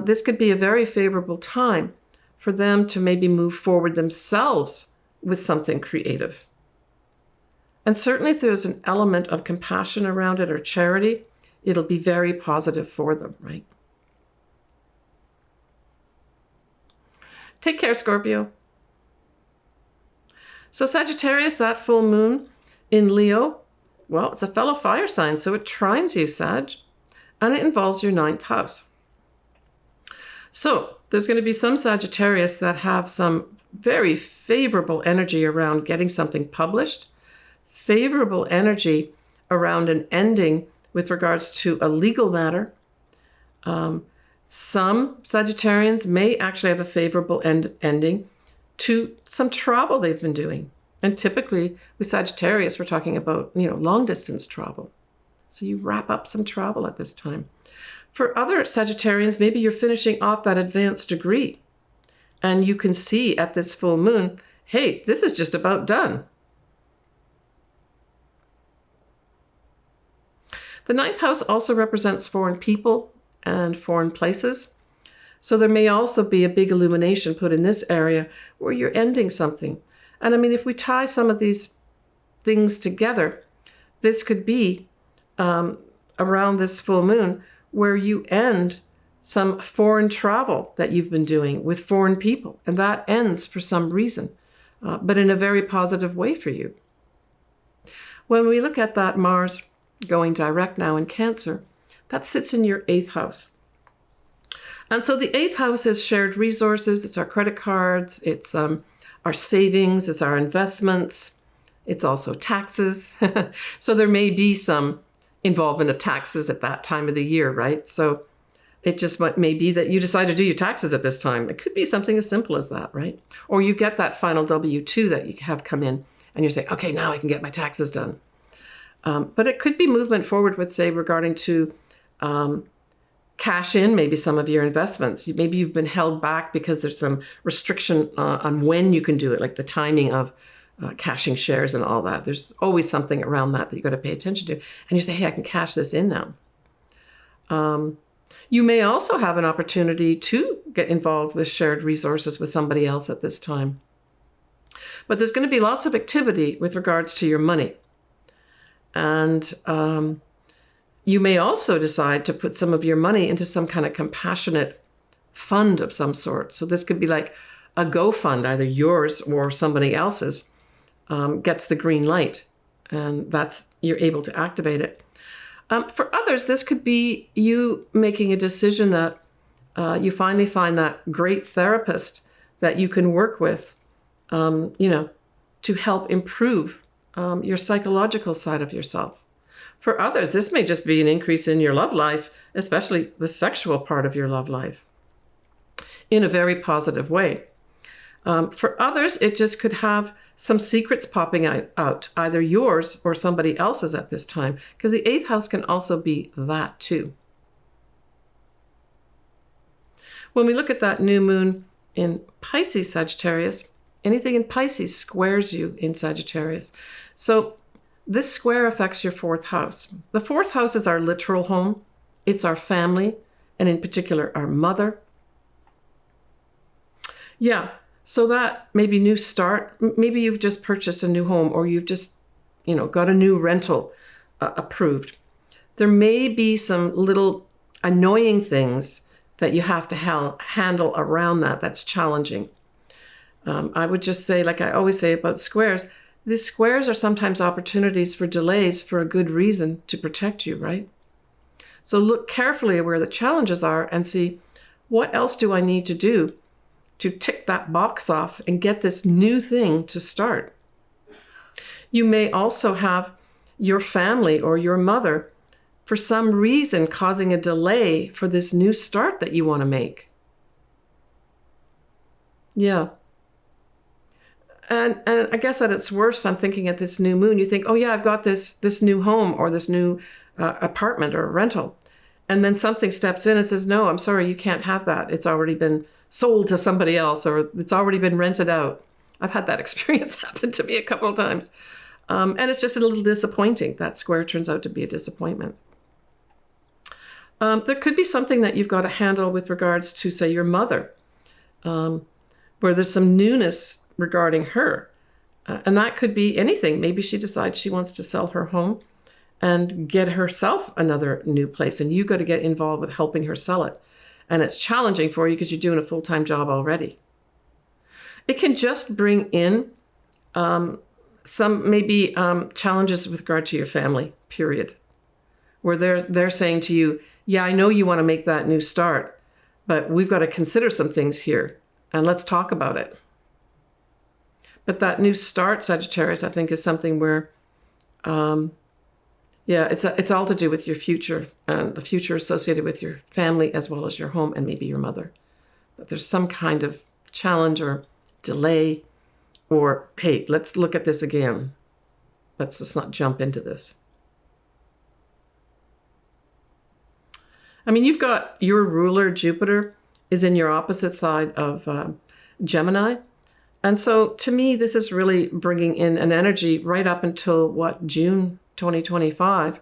this could be a very favorable time for them to maybe move forward themselves with something creative. And certainly if there's an element of compassion around it or charity, it'll be very positive for them, right? Take care, Scorpio. So Sagittarius, that full moon in Leo, well, it's a fellow fire sign, so it trines you, Sag, and it involves your 9th house. So there's going to be some Sagittarius that have some very favorable energy around getting something published, favorable energy around an ending with regards to a legal matter. Some Sagittarians may actually have a favorable ending to some travel they've been doing. And typically with Sagittarius, we're talking about, long distance travel. So you wrap up some travel at this time. For other Sagittarians, maybe you're finishing off that advanced degree and you can see at this full moon, hey, this is just about done. The 9th house also represents foreign people and foreign places. So there may also be a big illumination put in this area where you're ending something. And I mean, if we tie some of these things together, this could be around this full moon where you end some foreign travel that you've been doing with foreign people. And that ends for some reason, but in a very positive way for you. When we look at that Mars going direct now in Cancer, that sits in your 8th house. And so the 8th house is shared resources. It's our credit cards. It's our savings. It's our investments. It's also taxes. So there may be some involvement of taxes at that time of the year, right? So it just may be that you decide to do your taxes at this time. It could be something as simple as that, right? Or you get that final W-2 that you have come in and you're saying, okay, now I can get my taxes done. But it could be movement forward with, say, regarding to cash in maybe some of your investments. Maybe you've been held back because there's some restriction on when you can do it, like the timing of cashing shares and all that. There's always something around that you've got to pay attention to. And you say, hey, I can cash this in now. You may also have an opportunity to get involved with shared resources with somebody else at this time. But there's going to be lots of activity with regards to your money. And you may also decide to put some of your money into some kind of compassionate fund of some sort. So this could be like a Go fund, either yours or somebody else's, gets the green light, and you're able to activate it. For others, this could be you making a decision that you finally find that great therapist that you can work with, to help improve your psychological side of yourself. For others, this may just be an increase in your love life, especially the sexual part of your love life, in a very positive way. For others, it just could have some secrets popping out, either yours or somebody else's at this time, because the 8th house can also be that too. When we look at that new moon in Pisces, Sagittarius, anything in Pisces squares you in Sagittarius. So this square affects your 4th house. The 4th house is our literal home. It's our family, and in particular, our mother. Yeah, so that maybe new start. Maybe you've just purchased a new home, or you've just, got a new rental approved. There may be some little annoying things that you have to handle around that. That's challenging. I would just say, like I always say about squares, these squares are sometimes opportunities for delays for a good reason to protect you, right? So look carefully at where the challenges are and see, what else do I need to do to tick that box off and get this new thing to start? You may also have your family or your mother, for some reason, causing a delay for this new start that you want to make. Yeah. And I guess at its worst, I'm thinking at this new moon, you think, oh yeah, I've got this new home or this new apartment or rental. And then something steps in and says, no, I'm sorry, you can't have that. It's already been sold to somebody else, or it's already been rented out. I've had that experience happen to me a couple of times. And it's just a little disappointing. That square turns out to be a disappointment. There could be something that you've got to handle with regards to, say, your mother, where there's some newness regarding her. And that could be anything. Maybe she decides she wants to sell her home and get herself another new place, and you got to get involved with helping her sell it. And it's challenging for you because you're doing a full-time job already. It can just bring in some maybe challenges with regard to your family, period, where they're saying to you, yeah, I know you want to make that new start, but we've got to consider some things here, and let's talk about it. But that new start, Sagittarius, I think is something where, yeah, it's all to do with your future and the future associated with your family as well as your home and maybe your mother. But there's some kind of challenge or delay, or, hey, let's look at this again. Let's just not jump into this. I mean, you've got your ruler, Jupiter, is in your opposite side of Gemini. And so to me, this is really bringing in an energy right up until, what, June 2025.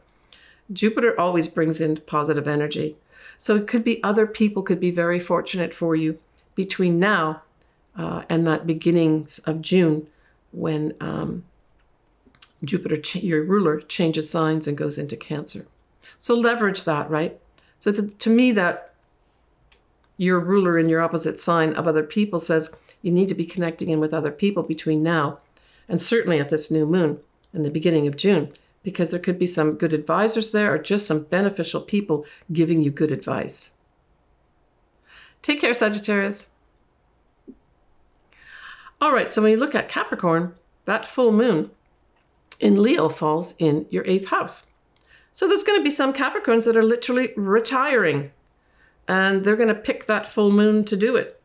Jupiter always brings in positive energy. So it could be other people could be very fortunate for you between now and that beginnings of June, when Jupiter, your ruler, changes signs and goes into Cancer. So leverage that, right? So to me, that your ruler in your opposite sign of other people says you need to be connecting in with other people between now and certainly at this new moon and the beginning of June, because there could be some good advisors there or just some beneficial people giving you good advice. Take care, Sagittarius. All right, so when you look at Capricorn, that full moon in Leo falls in your 8th house. So there's going to be some Capricorns that are literally retiring, and they're going to pick that full moon to do it.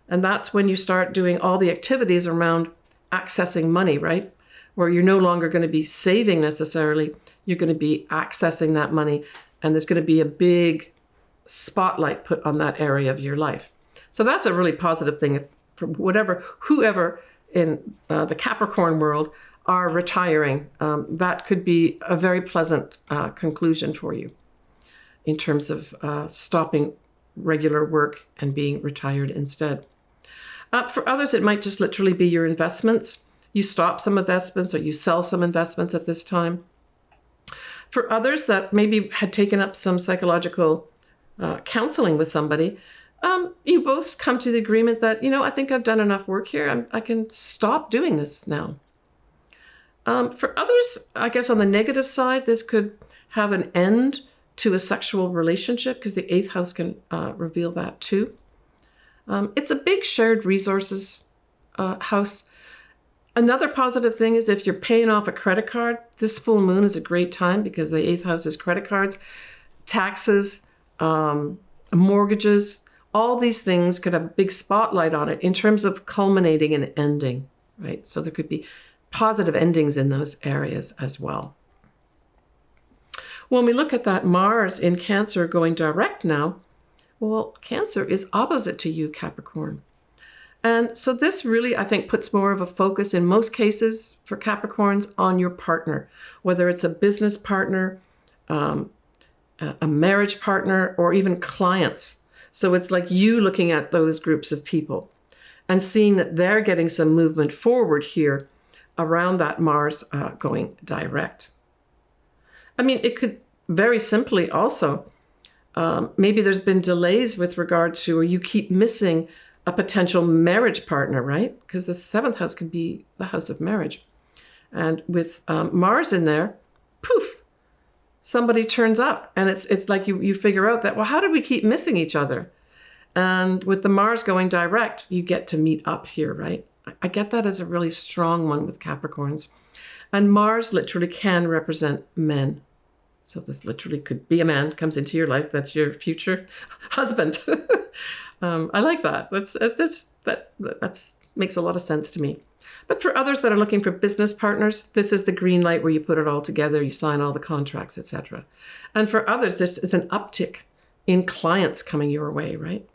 And that's when you start doing all the activities around accessing money, right? Where you're no longer going to be saving necessarily. You're going to be accessing that money, and there's going to be a big spotlight put on that area of your life. So that's a really positive thing for whoever in the Capricorn world are retiring. That could be a very pleasant conclusion for you in terms of stopping regular work and being retired instead. For others, it might just literally be your investments. You stop some investments or you sell some investments at this time. For others that maybe had taken up some psychological counseling with somebody, you both come to the agreement that, you know, I think I've done enough work here. I can stop doing this now. For others, I guess on the negative side, this could have an end to a sexual relationship because the 8th house can reveal that too. It's a big shared resources house. Another positive thing is if you're paying off a credit card, this full moon is a great time because the 8th house is credit cards, taxes, mortgages. All these things could have a big spotlight on it in terms of culminating and ending, right? So there could be positive endings in those areas as well. When we look at that Mars in Cancer going direct now, well, Cancer is opposite to you, Capricorn. And so this really, I think, puts more of a focus in most cases for Capricorns on your partner, whether it's a business partner, a marriage partner, or even clients. So it's like you looking at those groups of people and seeing that they're getting some movement forward here around that Mars going direct. I mean, it could very simply also, maybe there's been delays with regard to, or you keep missing a potential marriage partner, right? Because the 7th house could be the house of marriage. And with Mars in there, poof, somebody turns up. And it's like you figure out that, well, how did we keep missing each other? And with the Mars going direct, you get to meet up here, right? I get that as a really strong one with Capricorns. And Mars literally can represent men. So this literally could be a man comes into your life. That's your future husband. I like that. That makes a lot of sense to me. But for others that are looking for business partners, this is the green light where you put it all together, you sign all the contracts, etc. And for others, this is an uptick in clients coming your way, right?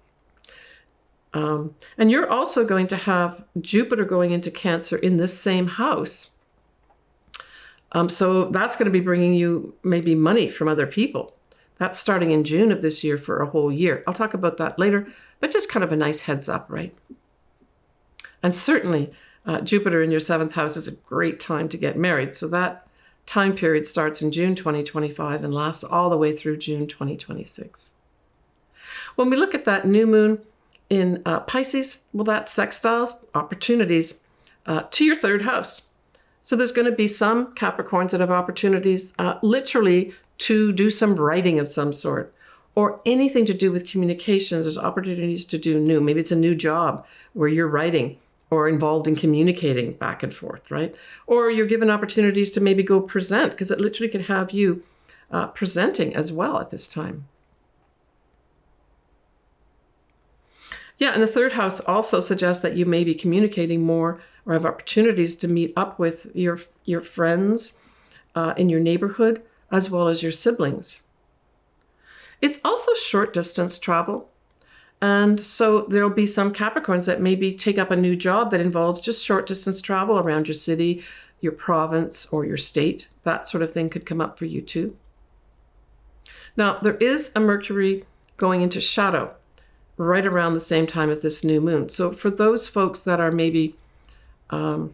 And you're also going to have Jupiter going into Cancer in this same house. So that's going to be bringing you maybe money from other people. That's starting in June of this year for a whole year. I'll talk about that later, but just kind of a nice heads up, right? And certainly Jupiter in your 7th house is a great time to get married. So that time period starts in June 2025 and lasts all the way through June 2026. When we look at that new moon in Pisces, well, that's sextiles, opportunities to your 3rd house. So there's going to be some Capricorns that have opportunities literally to do some writing of some sort or anything to do with communications. There's opportunities to do new. Maybe it's a new job where you're writing or involved in communicating back and forth, right? Or you're given opportunities to maybe go present because it literally can have you presenting as well at this time. Yeah, and the 3rd house also suggests that you may be communicating more or have opportunities to meet up with your friends in your neighborhood, as well as your siblings. It's also short distance travel. And so there'll be some Capricorns that maybe take up a new job that involves just short distance travel around your city, your province, or your state. That sort of thing could come up for you too. Now, there is a Mercury going into shadow right around the same time as this new moon. So for those folks that are maybe either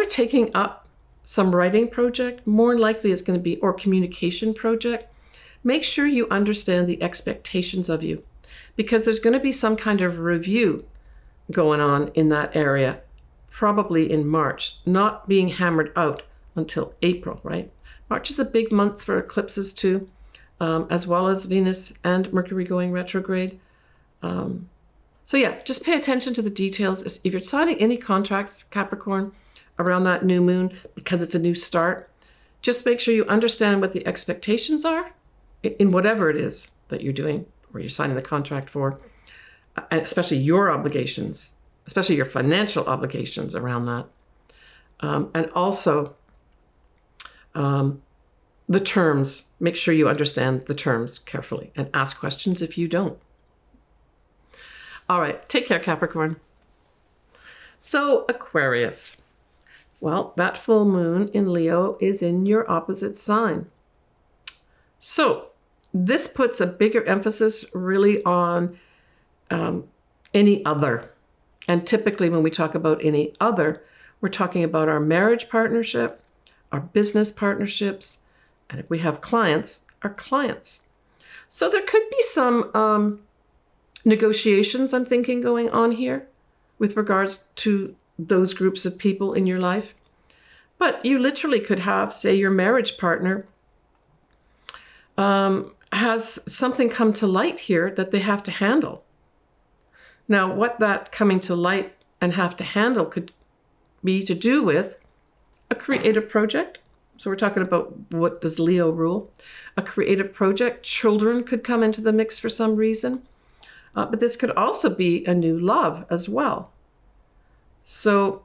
taking up some writing project, more likely it's going to be, or communication project, make sure you understand the expectations of you, because there's going to be some kind of review going on in that area, probably in March, not being hammered out until April, right? March is a big month for eclipses too, as well as Venus and Mercury going retrograde. So yeah, just pay attention to the details. If you're signing any contracts, Capricorn, around that new moon, because it's a new start, just make sure you understand what the expectations are in whatever it is that you're doing or you're signing the contract for, and especially your obligations, especially your financial obligations around that. And also the terms. Make sure you understand the terms carefully and ask questions if you don't. All right, take care, Capricorn. So Aquarius. Well, that full moon in Leo is in your opposite sign. So this puts a bigger emphasis really on any other. And typically when we talk about any other, we're talking about our marriage partnership, our business partnerships, and if we have clients, our clients. So there could be some negotiations, I'm thinking, going on here with regards to those groups of people in your life. But you literally could have, say, your marriage partner has something come to light here that they have to handle. Now, what that coming to light and have to handle could be to do with a creative project. So we're talking about, what does Leo rule? A creative project. Children could come into the mix for some reason. But this could also be a new love as well. So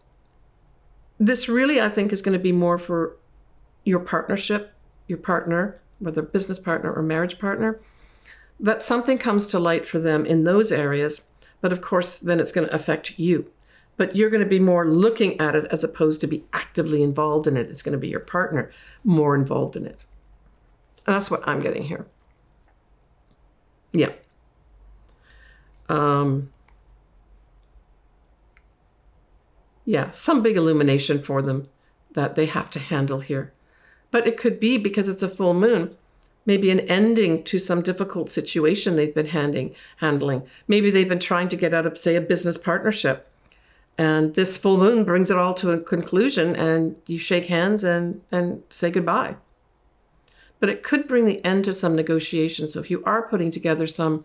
this really, I think, is going to be more for your partnership, your partner, whether business partner or marriage partner, that something comes to light for them in those areas. But of course, then it's going to affect you. But you're going to be more looking at it as opposed to be actively involved in it. It's going to be your partner more involved in it. And that's what I'm getting here. Yeah. Yeah, some big illumination for them that they have to handle here. But it could be, because it's a full moon, maybe an ending to some difficult situation they've been handling. Maybe they've been trying to get out of, say, a business partnership. And this full moon brings it all to a conclusion, and you shake hands and say goodbye. But it could bring the end to some negotiations. So if you are putting together some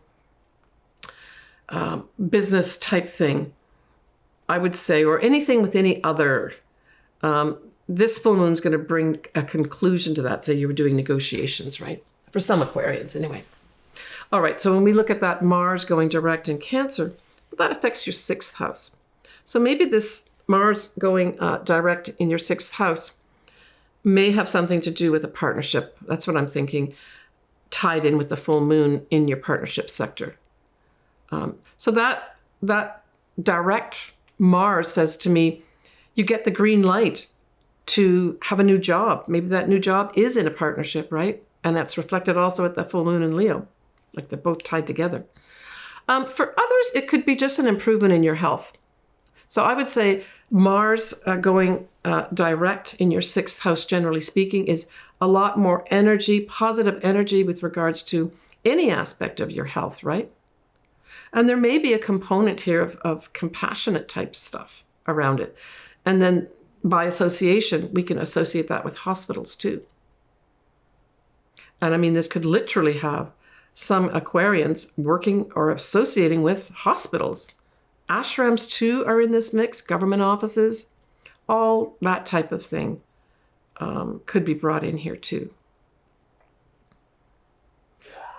business type thing, I would say, or anything with any other, this full moon is going to bring a conclusion to that. Say you were doing negotiations, right? For some Aquarians, anyway. All right, so when we look at that Mars going direct in Cancer, that affects your 6th house. So maybe this Mars going direct in your 6th house may have something to do with a partnership. That's what I'm thinking, tied in with the full moon in your partnership sector. So that direct Mars says to me, you get the green light to have a new job. Maybe that new job is in a partnership, right? And that's reflected also at the full moon in Leo, like they're both tied together. For others, it could be just an improvement in your health. So I would say Mars going direct in your 6th house, generally speaking, is a lot more energy, positive energy with regards to any aspect of your health, right? And there may be a component here of compassionate type stuff around it. And then by association, we can associate that with hospitals too. And I mean, this could literally have some Aquarians working or associating with hospitals. Ashrams too are in this mix, government offices, all that type of thing could be brought in here too.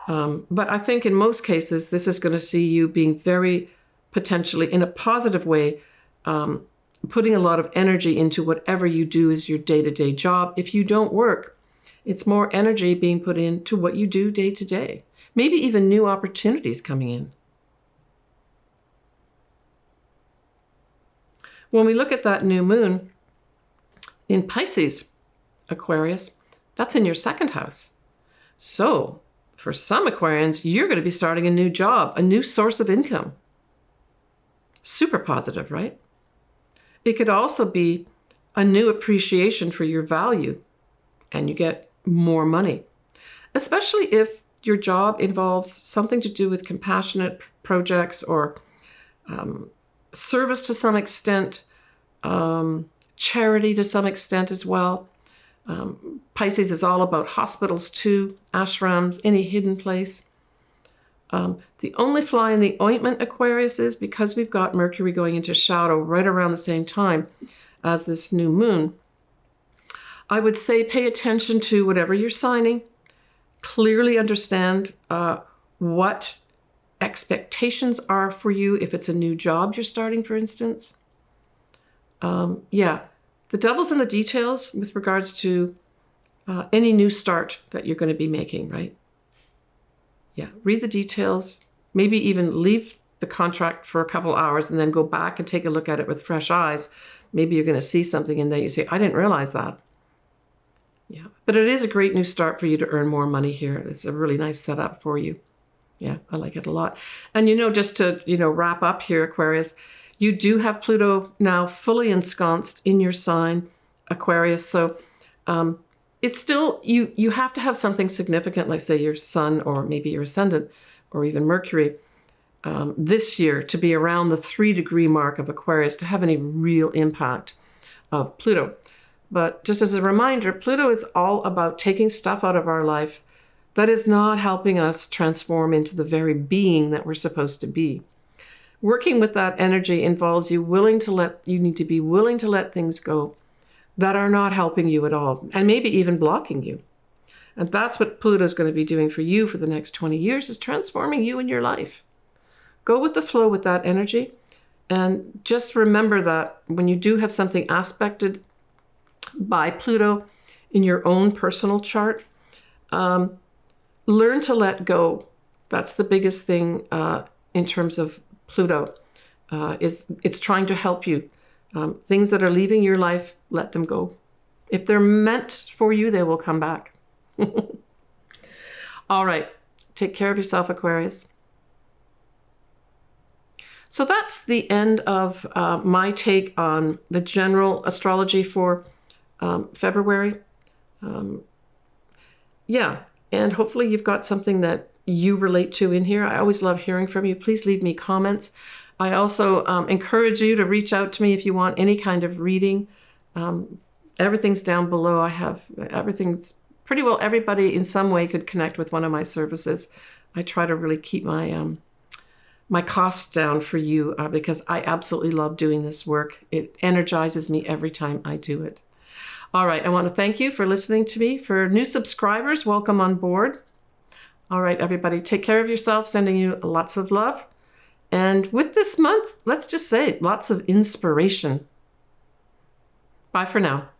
But I think in most cases, this is going to see you being very potentially, in a positive way, putting a lot of energy into whatever you do as your day-to-day job. If you don't work, it's more energy being put into what you do day to day. Maybe even new opportunities coming in. When we look at that new moon in Pisces, Aquarius, that's in your 2nd house. So for some Aquarians, you're going to be starting a new job, a new source of income. Super positive, right? It could also be a new appreciation for your value, and you get more money, especially if your job involves something to do with compassionate projects or service to some extent, charity to some extent as well. Pisces is all about hospitals too, ashrams, any hidden place. The only fly in the ointment, Aquarius, is because we've got Mercury going into shadow right around the same time as this new moon. I would say pay attention to whatever you're signing. Clearly understand what expectations are for you if it's a new job you're starting, for instance. Yeah, the devil's in the details with regards to any new start that you're going to be making, right? Yeah, read the details, maybe even leave the contract for a couple hours and then go back and take a look at it with fresh eyes. Maybe you're going to see something in there you say, I didn't realize that. Yeah, but it is a great new start for you to earn more money here. It's a really nice setup for you. Yeah, I like it a lot. And just to, wrap up here, Aquarius, you do have Pluto now fully ensconced in your sign, Aquarius. So it's still, you have to have something significant, like say your sun or maybe your ascendant or even Mercury this year to be around the 3-degree mark of Aquarius to have any real impact of Pluto. But just as a reminder, Pluto is all about taking stuff out of our life that is not helping us transform into the very being that we're supposed to be. Working with that energy involves you need to be willing to let things go that are not helping you at all, and maybe even blocking you. And that's what Pluto is going to be doing for you for the next 20 years, is transforming you in your life. Go with the flow with that energy, and just remember that when you do have something aspected by Pluto in your own personal chart, learn to let go. That's the biggest thing in terms of Pluto, is it's trying to help you. Things that are leaving your life, let them go. If they're meant for you, they will come back. All right. Take care of yourself, Aquarius. So that's the end of my take on the general astrology for February. Yeah, and hopefully you've got something that you relate to in here. I always love hearing from you. Please leave me comments. I also encourage you to reach out to me if you want any kind of reading. Everything's down below. I have everything's pretty well, everybody in some way could connect with one of my services. I try to really keep my my costs down for you because I absolutely love doing this work. It energizes me every time I do it. All right, I want to thank you for listening to me. For new subscribers, welcome on board. All right, everybody, take care of yourself, sending you lots of love. And with this month, let's just say lots of inspiration. Bye for now.